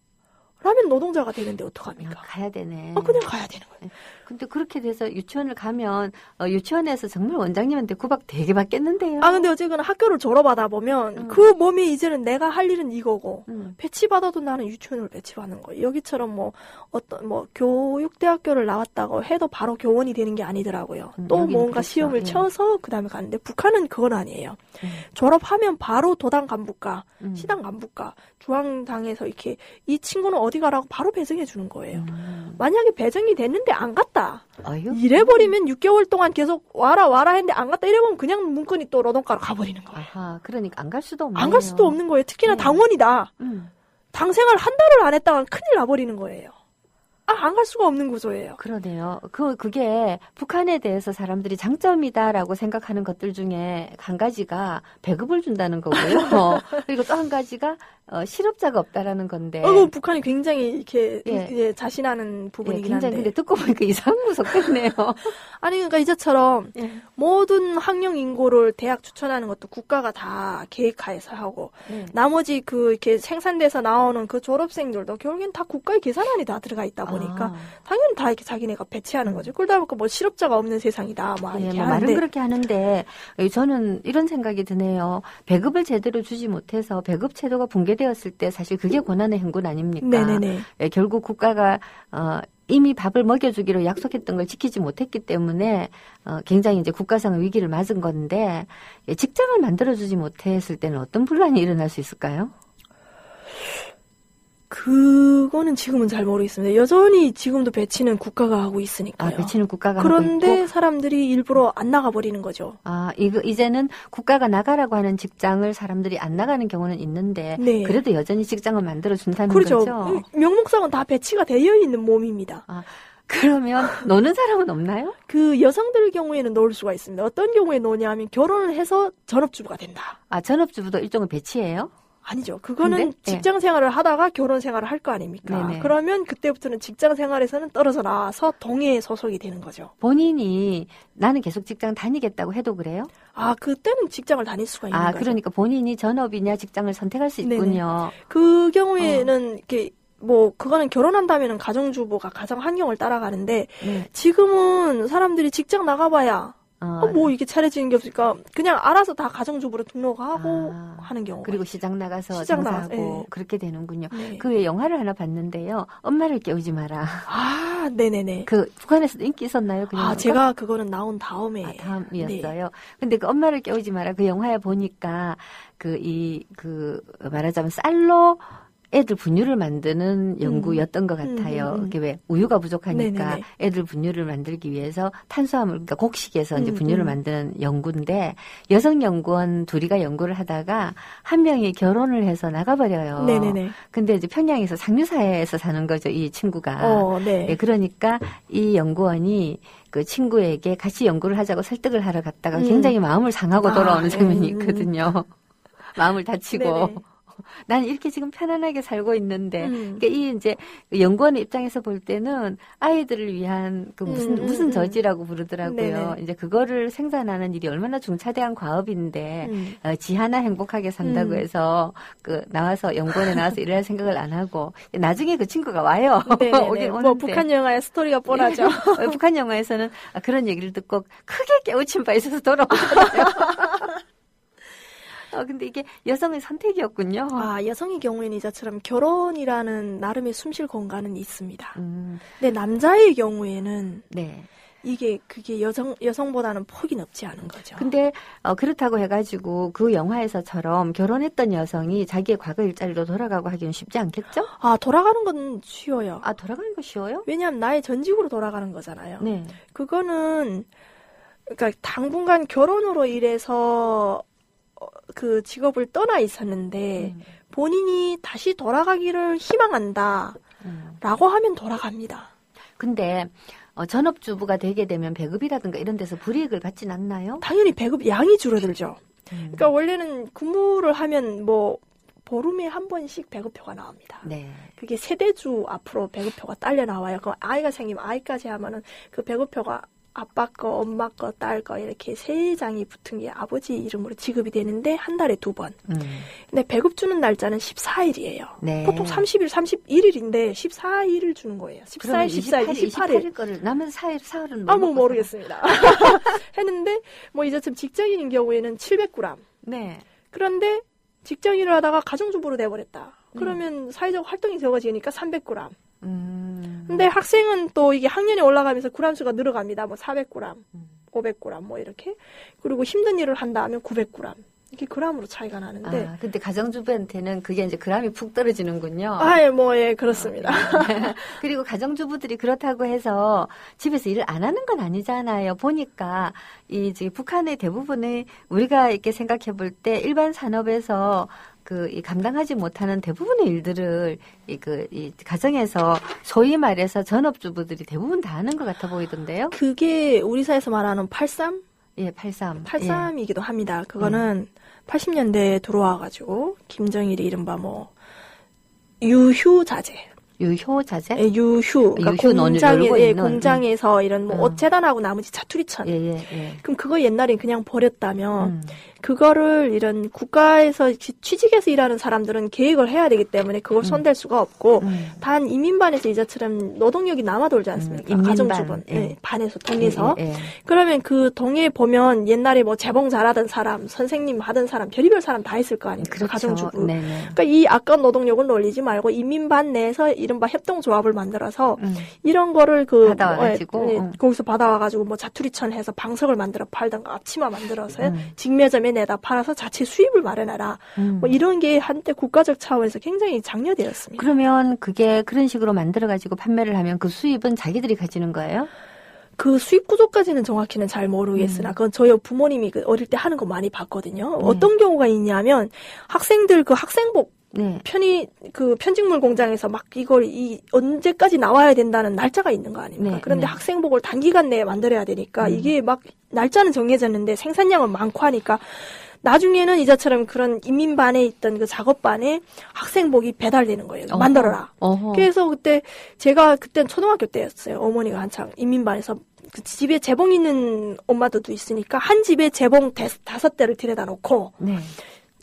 라면 노동자가 되는데 어떡합니까? 가야 되네. 그냥 가야 되는 거예요. 근데 그렇게 돼서 유치원을 가면 유치원에서 정말 원장님한테 구박 되게 받겠는데요. 근데 어쨌거나 학교를 졸업하다 보면 그 몸이 이제는 내가 할 일은 이거고 배치받아도 나는 유치원을 배치받는 거예요. 여기처럼 뭐 교육대학교를 나왔다고 해도 바로 교원이 되는 게 아니더라고요. 또 뭔가 그렇죠. 시험을 쳐서 그다음에 가는데 북한은 그건 아니에요. 졸업하면 바로 도당 간부과, 시당 간부과, 중앙당에서 이렇게 이 친구는 어디 가라고 바로 배정해 주는 거예요. 만약에 배정이 됐는데 안 갔다. 이래버리면 6개월 동안 계속 와라 했는데 안 갔다 이래보면 그냥 문건이 또 노동과로 가버리는 거예요. 아하, 그러니까 안 갈 수도 없네요. 안 갈 수도 없는 거예요. 특히나 당원이다. 당생활 한 달을 안 했다가 큰일 나버리는 거예요. 안 갈 수가 없는 구조예요. 그러네요. 그게 북한에 대해서 사람들이 장점이다라고 생각하는 것들 중에 한 가지가 배급을 준다는 거고요. 그리고 또 한 가지가 실업자가 없다라는 건데. 북한이 굉장히 이렇게 자신하는 부분이긴 한데. 근데 듣고 보니까 이상 무섭겠네요. 그러니까 이제처럼 모든 학령 인구를 대학 추천하는 것도 국가가 다 계획하에서 하고 나머지 이렇게 생산돼서 나오는 그 졸업생들도 결국엔 다 국가의 계산안이 다 들어가 있다 보니까 당연히 다 이렇게 자기네가 배치하는 거죠. 그러다 보니까 뭐 실업자가 없는 세상이다. 이렇게 하는데. 말은 그렇게 하는데 저는 이런 생각이 드네요. 배급을 제대로 주지 못해서 배급 제도가 붕괴되었을 때 사실 그게 고난의 행군 아닙니까? 네네네. 결국 국가가 이미 밥을 먹여주기로 약속했던 걸 지키지 못했기 때문에 굉장히 이제 국가상 위기를 맞은 건데 직장을 만들어주지 못했을 때는 어떤 분란이 일어날 수 있을까요? 그거는 지금은 잘 모르겠습니다. 여전히 지금도 배치는 국가가 하고 있으니까요. 아, 배치는 국가가 그런데 하고 있고. 사람들이 일부러 안 나가버리는 거죠. 아, 이제는 국가가 나가라고 하는 직장을 사람들이 안 나가는 경우는 있는데 네. 그래도 여전히 직장을 만들어준다는 그렇죠. 거죠? 명목상은 다 배치가 되어 있는 몸입니다. 아, 그러면 노는 사람은 없나요? 그 여성들 경우에는 놓을 수가 있습니다. 어떤 경우에 놓냐면 결혼을 해서 전업주부가 된다. 아, 전업주부도 일종의 배치예요? 아니죠. 그거는 근데? 직장 생활을 하다가 결혼 생활을 할 거 아닙니까? 네네. 그러면 그때부터는 직장 생활에서는 떨어져 나와서 동해에 소속이 되는 거죠. 본인이 나는 계속 직장 다니겠다고 해도 그래요? 아, 그때는 직장을 다닐 수가 있는 아, 거죠. 그러니까 본인이 전업이냐 직장을 선택할 수 있군요. 그 경우에는 이렇게 뭐 그거는 결혼한다면은 가정주부가 가정 환경을 따라가는데 네. 지금은 사람들이 직장 나가봐야 뭐 이게 차려지는 게 없으니까 그냥 알아서 다 가정주부로 등록하고 하는 경우가 그리고 시장 나가서 시장 장사하고 네. 그렇게 되는군요. 네. 그 외에 영화를 하나 봤는데요. 엄마를 깨우지 마라. 아, 네네네. 그 북한에서도 인기 있었나요? 그 영화가? 제가 그거는 나온 다음에. 다음이었어요. 네. 근데 그 엄마를 깨우지 마라. 그 영화에 보니까 말하자면 쌀로 애들 분유를 만드는 연구였던 것 같아요. 이게 왜 우유가 부족하니까 네네네. 애들 분유를 만들기 위해서 탄수화물, 그러니까 곡식에서 이제 분유를 만드는 연구인데 여성 연구원 둘이가 연구를 하다가 한 명이 결혼을 해서 나가버려요. 네네네. 근데 이제 평양에서 상류사회에서 사는 거죠, 이 친구가. 네. 네, 그러니까 이 연구원이 그 친구에게 같이 연구를 하자고 설득을 하러 갔다가 굉장히 마음을 상하고 돌아오는 장면이 있거든요. 마음을 다치고. 네네. 난 이렇게 지금 편안하게 살고 있는데, 그러니까 이 이제 연구원의 입장에서 볼 때는 아이들을 위한 그 무슨 저지라고 부르더라고요. 네네. 이제 그거를 생산하는 일이 얼마나 중차대한 과업인데, 지 하나 행복하게 산다고 해서 나와서 연구원에 나와서 일을 할 생각을 안 하고 나중에 그 친구가 와요. 오긴 오는데. 뭐 북한 영화의 스토리가 뻔하죠. 북한 영화에서는 그런 얘기를 듣고 크게 깨우친 바 있어서 돌아오잖아요. 근데 이게 여성의 선택이었군요. 여성의 경우에는 이자처럼 결혼이라는 나름의 숨쉴 공간은 있습니다. 근데 남자의 경우에는 네. 그게 여성보다는 폭이 넓지 않은 거죠. 근데 그렇다고 해가지고 그 영화에서처럼 결혼했던 여성이 자기의 과거 일자리로 돌아가고 하기는 쉽지 않겠죠? 돌아가는 건 쉬워요. 돌아가는 거 쉬워요? 왜냐하면 나의 전직으로 돌아가는 거잖아요. 네. 그거는 그러니까 당분간 결혼으로 인해서 그 직업을 떠나 있었는데 본인이 다시 돌아가기를 희망한다 라고 하면 돌아갑니다. 근데 전업주부가 되게 되면 배급이라든가 이런 데서 불이익을 받진 않나요? 당연히 배급 양이 줄어들죠. 그러니까 원래는 근무를 하면 뭐 보름에 한 번씩 배급표가 나옵니다. 네. 그게 세대주 앞으로 배급표가 딸려 나와요. 그럼 아이가 생기면 아이까지 하면은 그 배급표가 아빠 거, 엄마 거, 딸 거 이렇게 세 장이 붙은 게 아버지 이름으로 지급이 되는데 한 달에 2번. 근데 배급 주는 날짜는 14일이에요. 네. 보통 30일, 31일인데 14일을 주는 거예요. 14일, 14일, 28일. 거를 남은 사흘은 뭐 모르겠습니다. 했는데 뭐 이제쯤 직장인인 경우에는 700g. 네. 그런데 직장인을 하다가 가정주부로 돼버렸다. 그러면 사회적 활동이 적어지니까 300g. 근데 학생은 또 이게 학년이 올라가면서 g수가 늘어갑니다. 뭐 400g, 500g 뭐 이렇게. 그리고 힘든 일을 한다 하면 900g. 이게 그람으로 차이가 나는데. 근데 가정주부한테는 그게 이제 그람이 푹 떨어지는군요. 그렇습니다. 그리고 가정주부들이 그렇다고 해서 집에서 일을 안 하는 건 아니잖아요. 보니까 이제 북한의 대부분의 우리가 이렇게 생각해 볼 때 일반 산업에서 이 감당하지 못하는 대부분의 일들을 이 가정에서 소위 말해서 전업주부들이 대부분 다 하는 것 같아 보이던데요. 그게 우리 사회에서 말하는 83? 예, 83. 83이기도 합니다. 그거는 80년대에 들어와가지고 김정일이 이른바 뭐 유휴자재. 유효자재? 예, 유휴. 그러니까 공장에서 이런 뭐 옷재단하고 나머지 자투리천. 그럼 그거 옛날엔 그냥 버렸다면 그거를 이런 국가에서 취직해서 일하는 사람들은 계획을 해야 되기 때문에 그걸 손댈 수가 없고 단 이민반에서 이자처럼 노동력이 남아돌지 않습니까? 가정주분. 반에서 동에서. 그러면 그 동에 보면 옛날에 뭐 재봉 잘하던 사람, 선생님 하던 사람, 별의별 사람 다 있을 거 아닙니까? 그렇죠. 가정주부. 네네. 그러니까 이 아까운 노동력을 놀리지 말고 이민반 내에서 이른바 협동조합을 만들어서 이런 거를 받아와가지고 거기서 받아와가지고 뭐 자투리천 해서 방석을 만들어 팔던가 앞치마 만들어서 직매점에 매매 내다 팔아서 자체 수입을 마련하라. 뭐 이런 게 한때 국가적 차원에서 굉장히 장려되었습니다. 그러면 그게 그런 식으로 만들어가지고 판매를 하면 그 수입은 자기들이 가지는 거예요? 그 수입 구조까지는 정확히는 잘 모르겠으나 그건 저희 부모님이 어릴 때 하는 거 많이 봤거든요. 어떤 경우가 있냐면 학생들 그 학생복 그 편직물 공장에서 막 이걸 언제까지 나와야 된다는 날짜가 있는 거 아닙니까? 그런데 학생복을 단기간 내에 만들어야 되니까 이게 막 날짜는 정해졌는데 생산량은 많고 하니까 나중에는 이자처럼 그런 인민반에 있던 그 작업반에 학생복이 배달되는 거예요. 만들어라. 그래서 제가 그땐 초등학교 때였어요. 어머니가 한창 인민반에서 그 집에 재봉 있는 엄마들도 있으니까 한 집에 재봉 5대를 들여다 놓고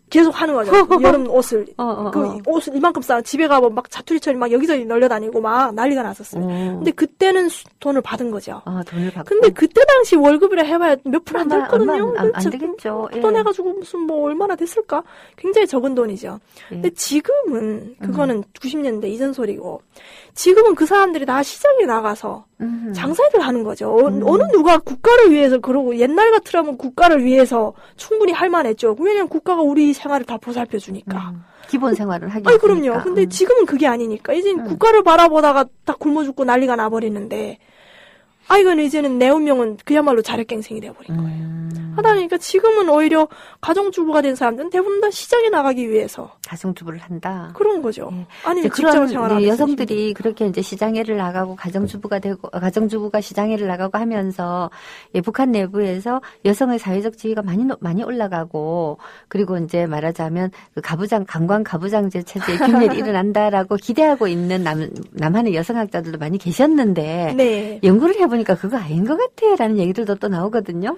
계속 하는 거죠. 여름 옷을. 그 옷을 이만큼 쌓아 집에 가면 막 자투리처럼 막 여기저기 널려다니고 막 난리가 났었어요. 근데 그때는 돈을 받은 거죠. 돈을 받고. 근데 그때 당시 월급이라 해봐야 몇 푼 안 됐거든요. 안 되겠죠. 돈 해가지고 무슨 뭐 얼마나 됐을까? 굉장히 적은 돈이죠. 근데 지금은 그거는 90년대 이전 소리고 지금은 그 사람들이 다 시장에 나가서 장사를 하는 거죠. 어느 누가 국가를 위해서 그러고 옛날 같으면 국가를 위해서 충분히 할 만했죠. 왜냐면 국가가 우리 생활을 다 보살펴 주니까. 기본 생활을 하기 아니 그럼요. 근데 지금은 그게 아니니까 이제 국가를 바라보다가 다 굶어 죽고 난리가 나버리는데 이건 이제는 내 운명은 그야말로 자력갱생이 되어버린 거예요. 하다 보니까 지금은 오히려 가정주부가 된 사람들은 대부분 다 시장에 나가기 위해서 가정주부를 한다. 그런 거죠. 아니면 직장 생활하는 여성들이 그렇게 이제 시장에를 나가고 가정주부가 시장에를 나가고 하면서 북한 내부에서 여성의 사회적 지위가 많이 올라가고 그리고 이제 말하자면 그 관광 가부장제 체제의 균열이 일어난다라고 기대하고 있는 남한의 여성학자들도 많이 계셨는데 연구를 해보니까 그거 아닌 것 같아라는 얘기들도 또 나오거든요.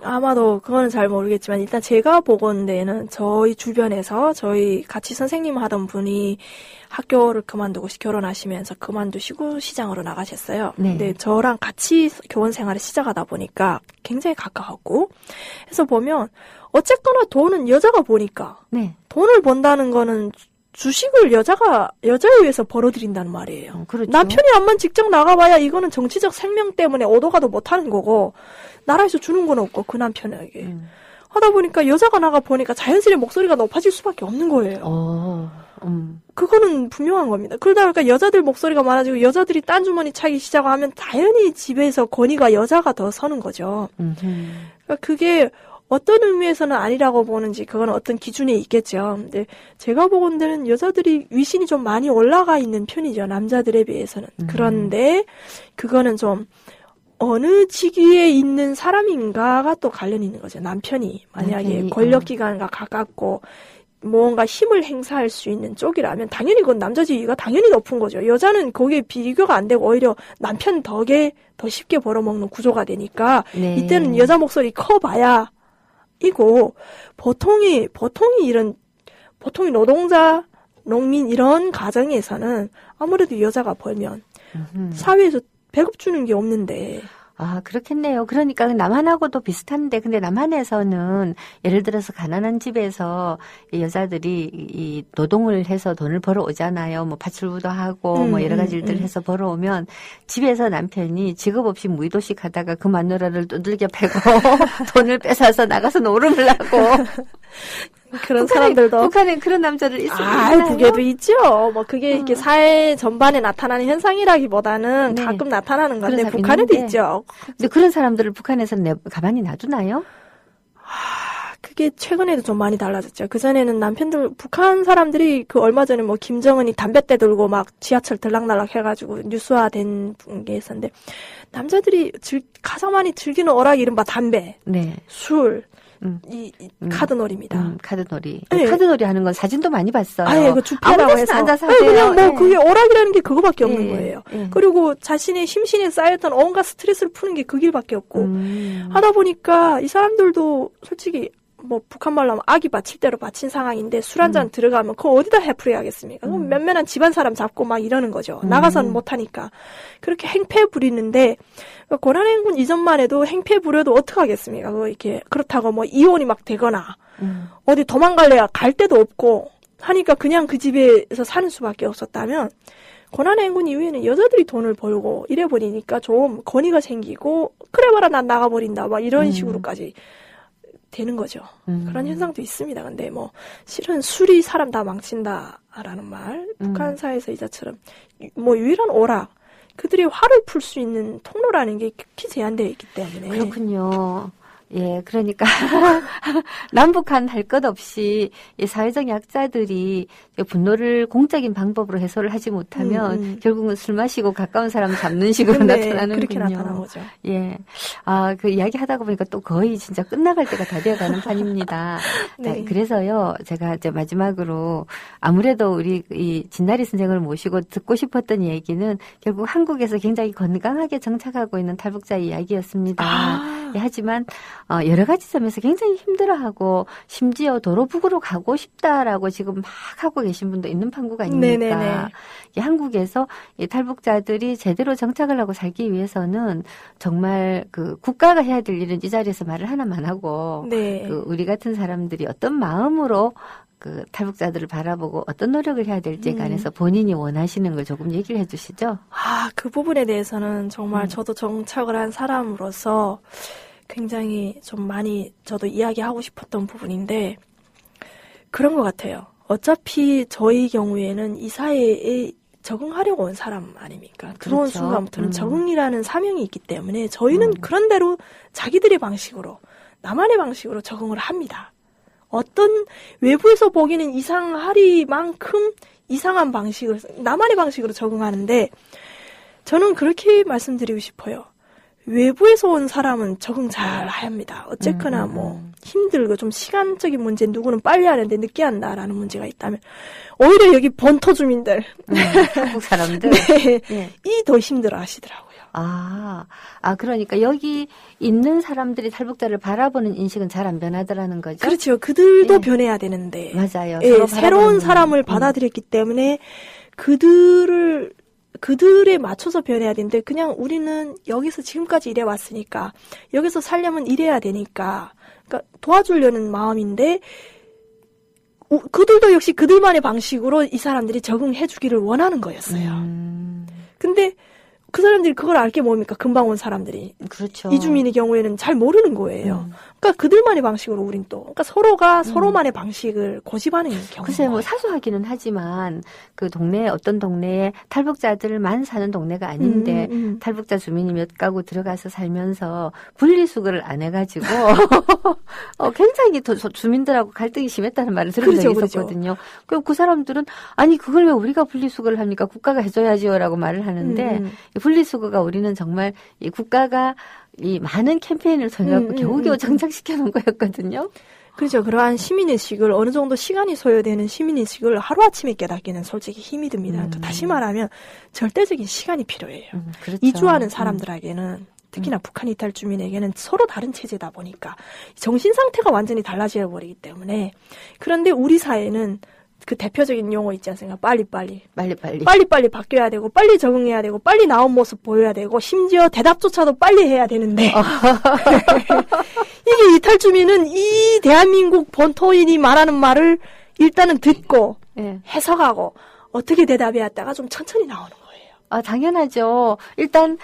아마도 그거는 잘 모르겠지만 일단 제가 보건대는 저희 주변에서 저희 같이 선생님 하던 분이 학교를 그만두고 결혼하시면서 그만두시고 시장으로 나가셨어요. 근데 저랑 같이 교원 생활을 시작하다 보니까 굉장히 가까웠고 해서 보면 어쨌거나 돈은 여자가 보니까 돈을 번다는 거는 주식을 여자에 의해서 벌어들인다는 말이에요. 그렇죠. 남편이 한번 직접 나가봐야 이거는 정치적 생명 때문에 오도가도 못하는 거고 나라에서 주는 건 없고 그 남편에게 하다 보니까 여자가 나가 보니까 자연스레 목소리가 높아질 수밖에 없는 거예요. 그거는 분명한 겁니다. 그러다 보니까 여자들 목소리가 많아지고 여자들이 딴 주머니 차기 시작하면 당연히 집에서 권위가 여자가 더 서는 거죠. 그러니까 그게 어떤 의미에서는 아니라고 보는지 그건 어떤 기준이 있겠죠. 근데 제가 보건대는 여자들이 위신이 좀 많이 올라가 있는 편이죠. 남자들에 비해서는. 그런데 그거는 좀 어느 직위에 있는 사람인가가 또 관련이 있는 거죠. 남편이 만약에 권력기관과 가깝고 뭔가 힘을 행사할 수 있는 쪽이라면 당연히 그건 남자 지위가 당연히 높은 거죠. 여자는 거기에 비교가 안 되고 오히려 남편 덕에 더 쉽게 벌어먹는 구조가 되니까 이때는 여자 목소리 커봐야 이고 보통이 노동자, 농민 이런 가정에서는 아무래도 여자가 벌면 사회에서 배급 주는 게 없는데. 그렇겠네요. 그러니까 남한하고도 비슷한데, 근데 남한에서는 예를 들어서 가난한 집에서 여자들이 이 노동을 해서 돈을 벌어 오잖아요. 뭐 파출부도 하고 뭐 여러 가지 일들을 해서 벌어오면 집에서 남편이 직업 없이 무의도식 하다가 그 마누라를 두들겨 패고 돈을 뺏어서 나가서 노름을 하고. 그런 사람들도. 북한에 그런 남자들 있어요. 북에도 있죠. 뭐 그게 이렇게 사회 전반에 나타나는 현상이라기보다는 가끔 나타나는 건데 북한에도 있죠. 근데 그런 사람들을 북한에서는 가만히 놔두나요? 그게 최근에도 좀 많이 달라졌죠. 그전에는 북한 사람들이 그 얼마 전에 뭐 김정은이 담뱃대 들고 막 지하철 들락날락 해가지고 뉴스화된 게 있었는데 남자들이 가장 많이 즐기는 오락이 이른바 담배, 술, 카드놀이입니다. 카드놀이. 카드놀이 하는 건 사진도 많이 봤어요. 그 주패라고 해서. 앉아서 그냥 뭐 그게 오락이라는 게 그거밖에 없는 거예요. 그리고 자신의 심신에 쌓였던 온갖 스트레스를 푸는 게 그 길밖에 없고. 하다 보니까 이 사람들도 솔직히 뭐 북한 말로 하면 아기 바칠 대로 바친 상황인데 술 한잔 들어가면 그거 어디다 해프리 하겠습니까? 몇몇한 집안 사람 잡고 막 이러는 거죠. 나가서는 못하니까. 그렇게 행패 부리는데 고난행군 이전만 해도 행패 부려도 어떡하겠습니까? 그렇다고 뭐 이혼이 막 되거나 어디 도망갈래야 갈 데도 없고 하니까 그냥 그 집에서 사는 수밖에 없었다면 고난행군 이후에는 여자들이 돈을 벌고 이래버리니까 좀 권위가 생기고 그래 봐라 난 나가버린다 막 이런 식으로까지 되는 거죠. 그런 현상도 있습니다. 근데 뭐 실은 술이 사람 다 망친다라는 말, 북한 사회에서 이자처럼 뭐 유일한 오락, 그들이 화를 풀 수 있는 통로라는 게 극히 제한되어 있기 때문에. 그렇군요. 예, 그러니까 남북한 할 것 없이 이 사회적 약자들이 분노를 공적인 방법으로 해소를 하지 못하면 결국은 술 마시고 가까운 사람 잡는 식으로 나타나는군요. 그렇게 나타나는 거죠. 예, 아, 그 이야기 하다 보니까 또 거의 진짜 끝나갈 때가 다 되어가는 판입니다. 네. 자, 그래서요, 제가 이제 마지막으로 아무래도 우리 이 진나리 선생을 모시고 듣고 싶었던 얘기는 결국 한국에서 굉장히 건강하게 정착하고 있는 탈북자 이야기였습니다. 예, 하지만 여러 가지 점에서 굉장히 힘들어하고 심지어 도로북으로 가고 싶다라고 지금 막 하고 계신 분도 있는 판국 아닙니까? 한국에서 이 탈북자들이 제대로 정착을 하고 살기 위해서는 정말 그 국가가 해야 될 일은 이 자리에서 말을 하나만 하고 그 우리 같은 사람들이 어떤 마음으로 그 탈북자들을 바라보고 어떤 노력을 해야 될지에 관해서 본인이 원하시는 걸 조금 얘기를 해 주시죠. 그 부분에 대해서는 정말 저도 정착을 한 사람으로서 굉장히 좀 많이 저도 이야기하고 싶었던 부분인데 그런 것 같아요. 어차피 저희 경우에는 이 사회에 적응하려고 온 사람 아닙니까? 들어온 그렇죠. 순간부터는 적응이라는 사명이 있기 때문에 저희는 그런 대로 자기들의 방식으로 나만의 방식으로 적응을 합니다. 어떤 외부에서 보기는 이상하리만큼 이상한 방식을 나만의 방식으로 적응하는데 저는 그렇게 말씀드리고 싶어요. 외부에서 온 사람은 적응 잘 합니다. 어쨌거나 뭐 힘들고 좀 시간적인 문제 누구는 빨리 하는데 늦게 한다라는 문제가 있다면 오히려 여기 본토 주민들 한국 사람들 이 더 힘들어 하시더라고요. 그러니까 여기 있는 사람들이 탈북자를 바라보는 인식은 잘 안 변하더라는 거죠? 그렇죠. 그들도 변해야 되는데. 맞아요. 새로운 사람을 받아들였기 때문에 그들에 맞춰서 변해야 되는데 그냥 우리는 여기서 지금까지 이래 왔으니까 여기서 살려면 이래야 되니까 그러니까 도와주려는 마음인데 그들도 역시 그들만의 방식으로 이 사람들이 적응해 주기를 원하는 거였어요. 근데 그 사람들이 그걸 알 게 뭡니까? 금방 온 사람들이. 그렇죠. 이주민의 경우에는 잘 모르는 거예요. 그러니까 그들만의 방식으로 우린 또. 그러니까 서로가 서로만의 방식을 고집하는 경우가. 글쎄 뭐 사소하기는 하지만 그 동네에 어떤 동네에 탈북자들만 사는 동네가 아닌데 탈북자 주민이 몇 가구 들어가서 살면서 분리수거를 안 해가지고 굉장히 주민들하고 갈등이 심했다는 말을 들은 적이 있었거든요. 그럼 그 사람들은 아니 그걸 왜 우리가 분리수거를 합니까? 국가가 해줘야지요라고 말을 하는데 분리수거가 우리는 정말 이 국가가 이 많은 캠페인을 통해서 겨우겨우 정착시켜 놓은 거였거든요. 그렇죠. 그러한 시민의식을 어느 정도 시간이 소요되는 시민의식을 하루아침에 깨닫기는 솔직히 힘이 듭니다. 그러니까 다시 말하면 절대적인 시간이 필요해요. 그렇죠. 이주하는 사람들에게는 특히나 북한 이탈 주민에게는 서로 다른 체제다 보니까 정신 상태가 완전히 달라져 버리기 때문에 그런데 우리 사회는 그 대표적인 용어 있지 않습니까? 빨리빨리 바뀌어야 되고 빨리 적응해야 되고 빨리 나온 모습 보여야 되고 심지어 대답조차도 빨리 해야 되는데 이게 이탈 주민은 이 대한민국 본토인이 말하는 말을 일단은 듣고 해석하고 어떻게 대답해야 했다가 좀 천천히 나오는 거예요. 당연하죠. 일단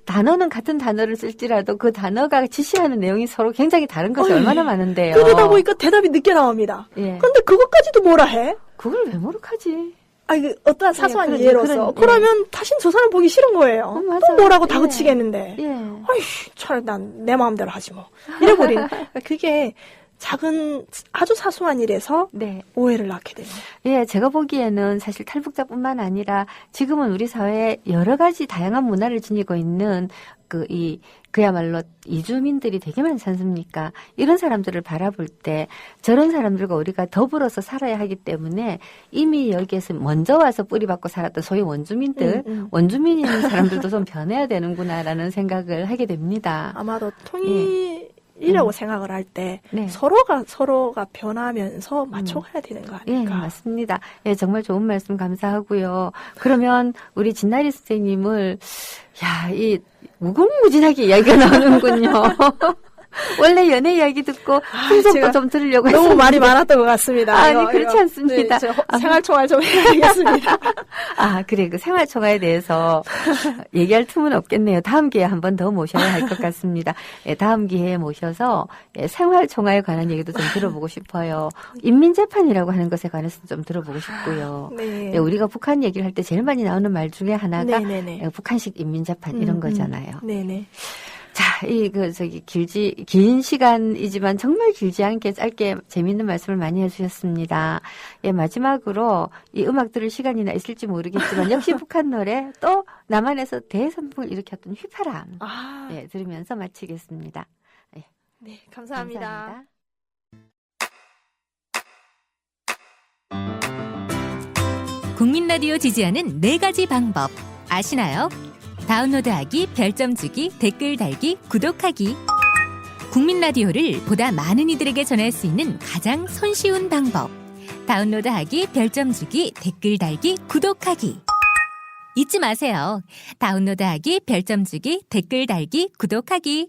단어는 같은 단어를 쓸지라도 그 단어가 지시하는 내용이 서로 굉장히 다른 것이 얼마나 많은데요. 그러다 보니까 대답이 늦게 나옵니다. 그런데 그것까지도 뭐라 해? 그걸 왜 모르겠지? 어떠한 사소한 예로서. 그러면 다신 저 사람 보기 싫은 거예요. 또 뭐라고 다그치겠는데. 차라리 난 내 마음대로 하지 뭐. 이래버리는. 그게 작은 아주 사소한 일에서 오해를 낳게 됩니다. 예, 제가 보기에는 사실 탈북자뿐만 아니라 지금은 우리 사회에 여러 가지 다양한 문화를 지니고 있는 그야말로 이주민들이 되게 많지 않습니까? 이런 사람들을 바라볼 때 저런 사람들과 우리가 더불어서 살아야 하기 때문에 이미 여기에서 먼저 와서 뿌리박고 살았던 소위 원주민들, 원주민인 사람들도 좀 변해야 되는구나라는 생각을 하게 됩니다. 아마도 이라고 생각을 할 때 서로가 변하면서 맞춰가야 되는 거 아닐까? 맞습니다. 정말 좋은 말씀 감사하고요. 그러면 우리 진나리 선생님을 이 무궁무진하게 이야기가 나오는군요. 원래 연애 이야기 듣고 풍속도 좀 들으려고 했는데 너무 말이 많았던 것 같습니다. 아니 그렇지 않습니다. 네, 생활총알 좀 해야겠습니다. 그래 그 생활총알에 대해서 얘기할 틈은 없겠네요. 다음 기회에 한 번 더 모셔야 할 것 같습니다. 예, 다음 기회에 모셔서 생활총알에 관한 얘기도 좀 들어보고 싶어요. 인민재판이라고 하는 것에 관해서 좀 들어보고 싶고요. 네. 우리가 북한 얘기를 할 때 제일 많이 나오는 말 중에 하나가 북한식 인민재판 이런 거잖아요. 네네. 자, 긴 시간이지만 정말 길지 않게 짧게 재미있는 말씀을 많이 해주셨습니다. 예, 마지막으로 이 음악 들을 시간이나 있을지 모르겠지만 역시 북한 노래 또 남한에서 대선풍을 일으켰던 휘파람. 예, 들으면서 마치겠습니다. 예. 네, 감사합니다. 국민 라디오 지지하는 4가지 방법 아시나요? 다운로드하기, 별점 주기, 댓글 달기, 구독하기. 국민 라디오를 보다 많은 이들에게 전할 수 있는 가장 손쉬운 방법. 다운로드하기, 별점 주기, 댓글 달기, 구독하기. 잊지 마세요. 다운로드하기, 별점 주기, 댓글 달기, 구독하기.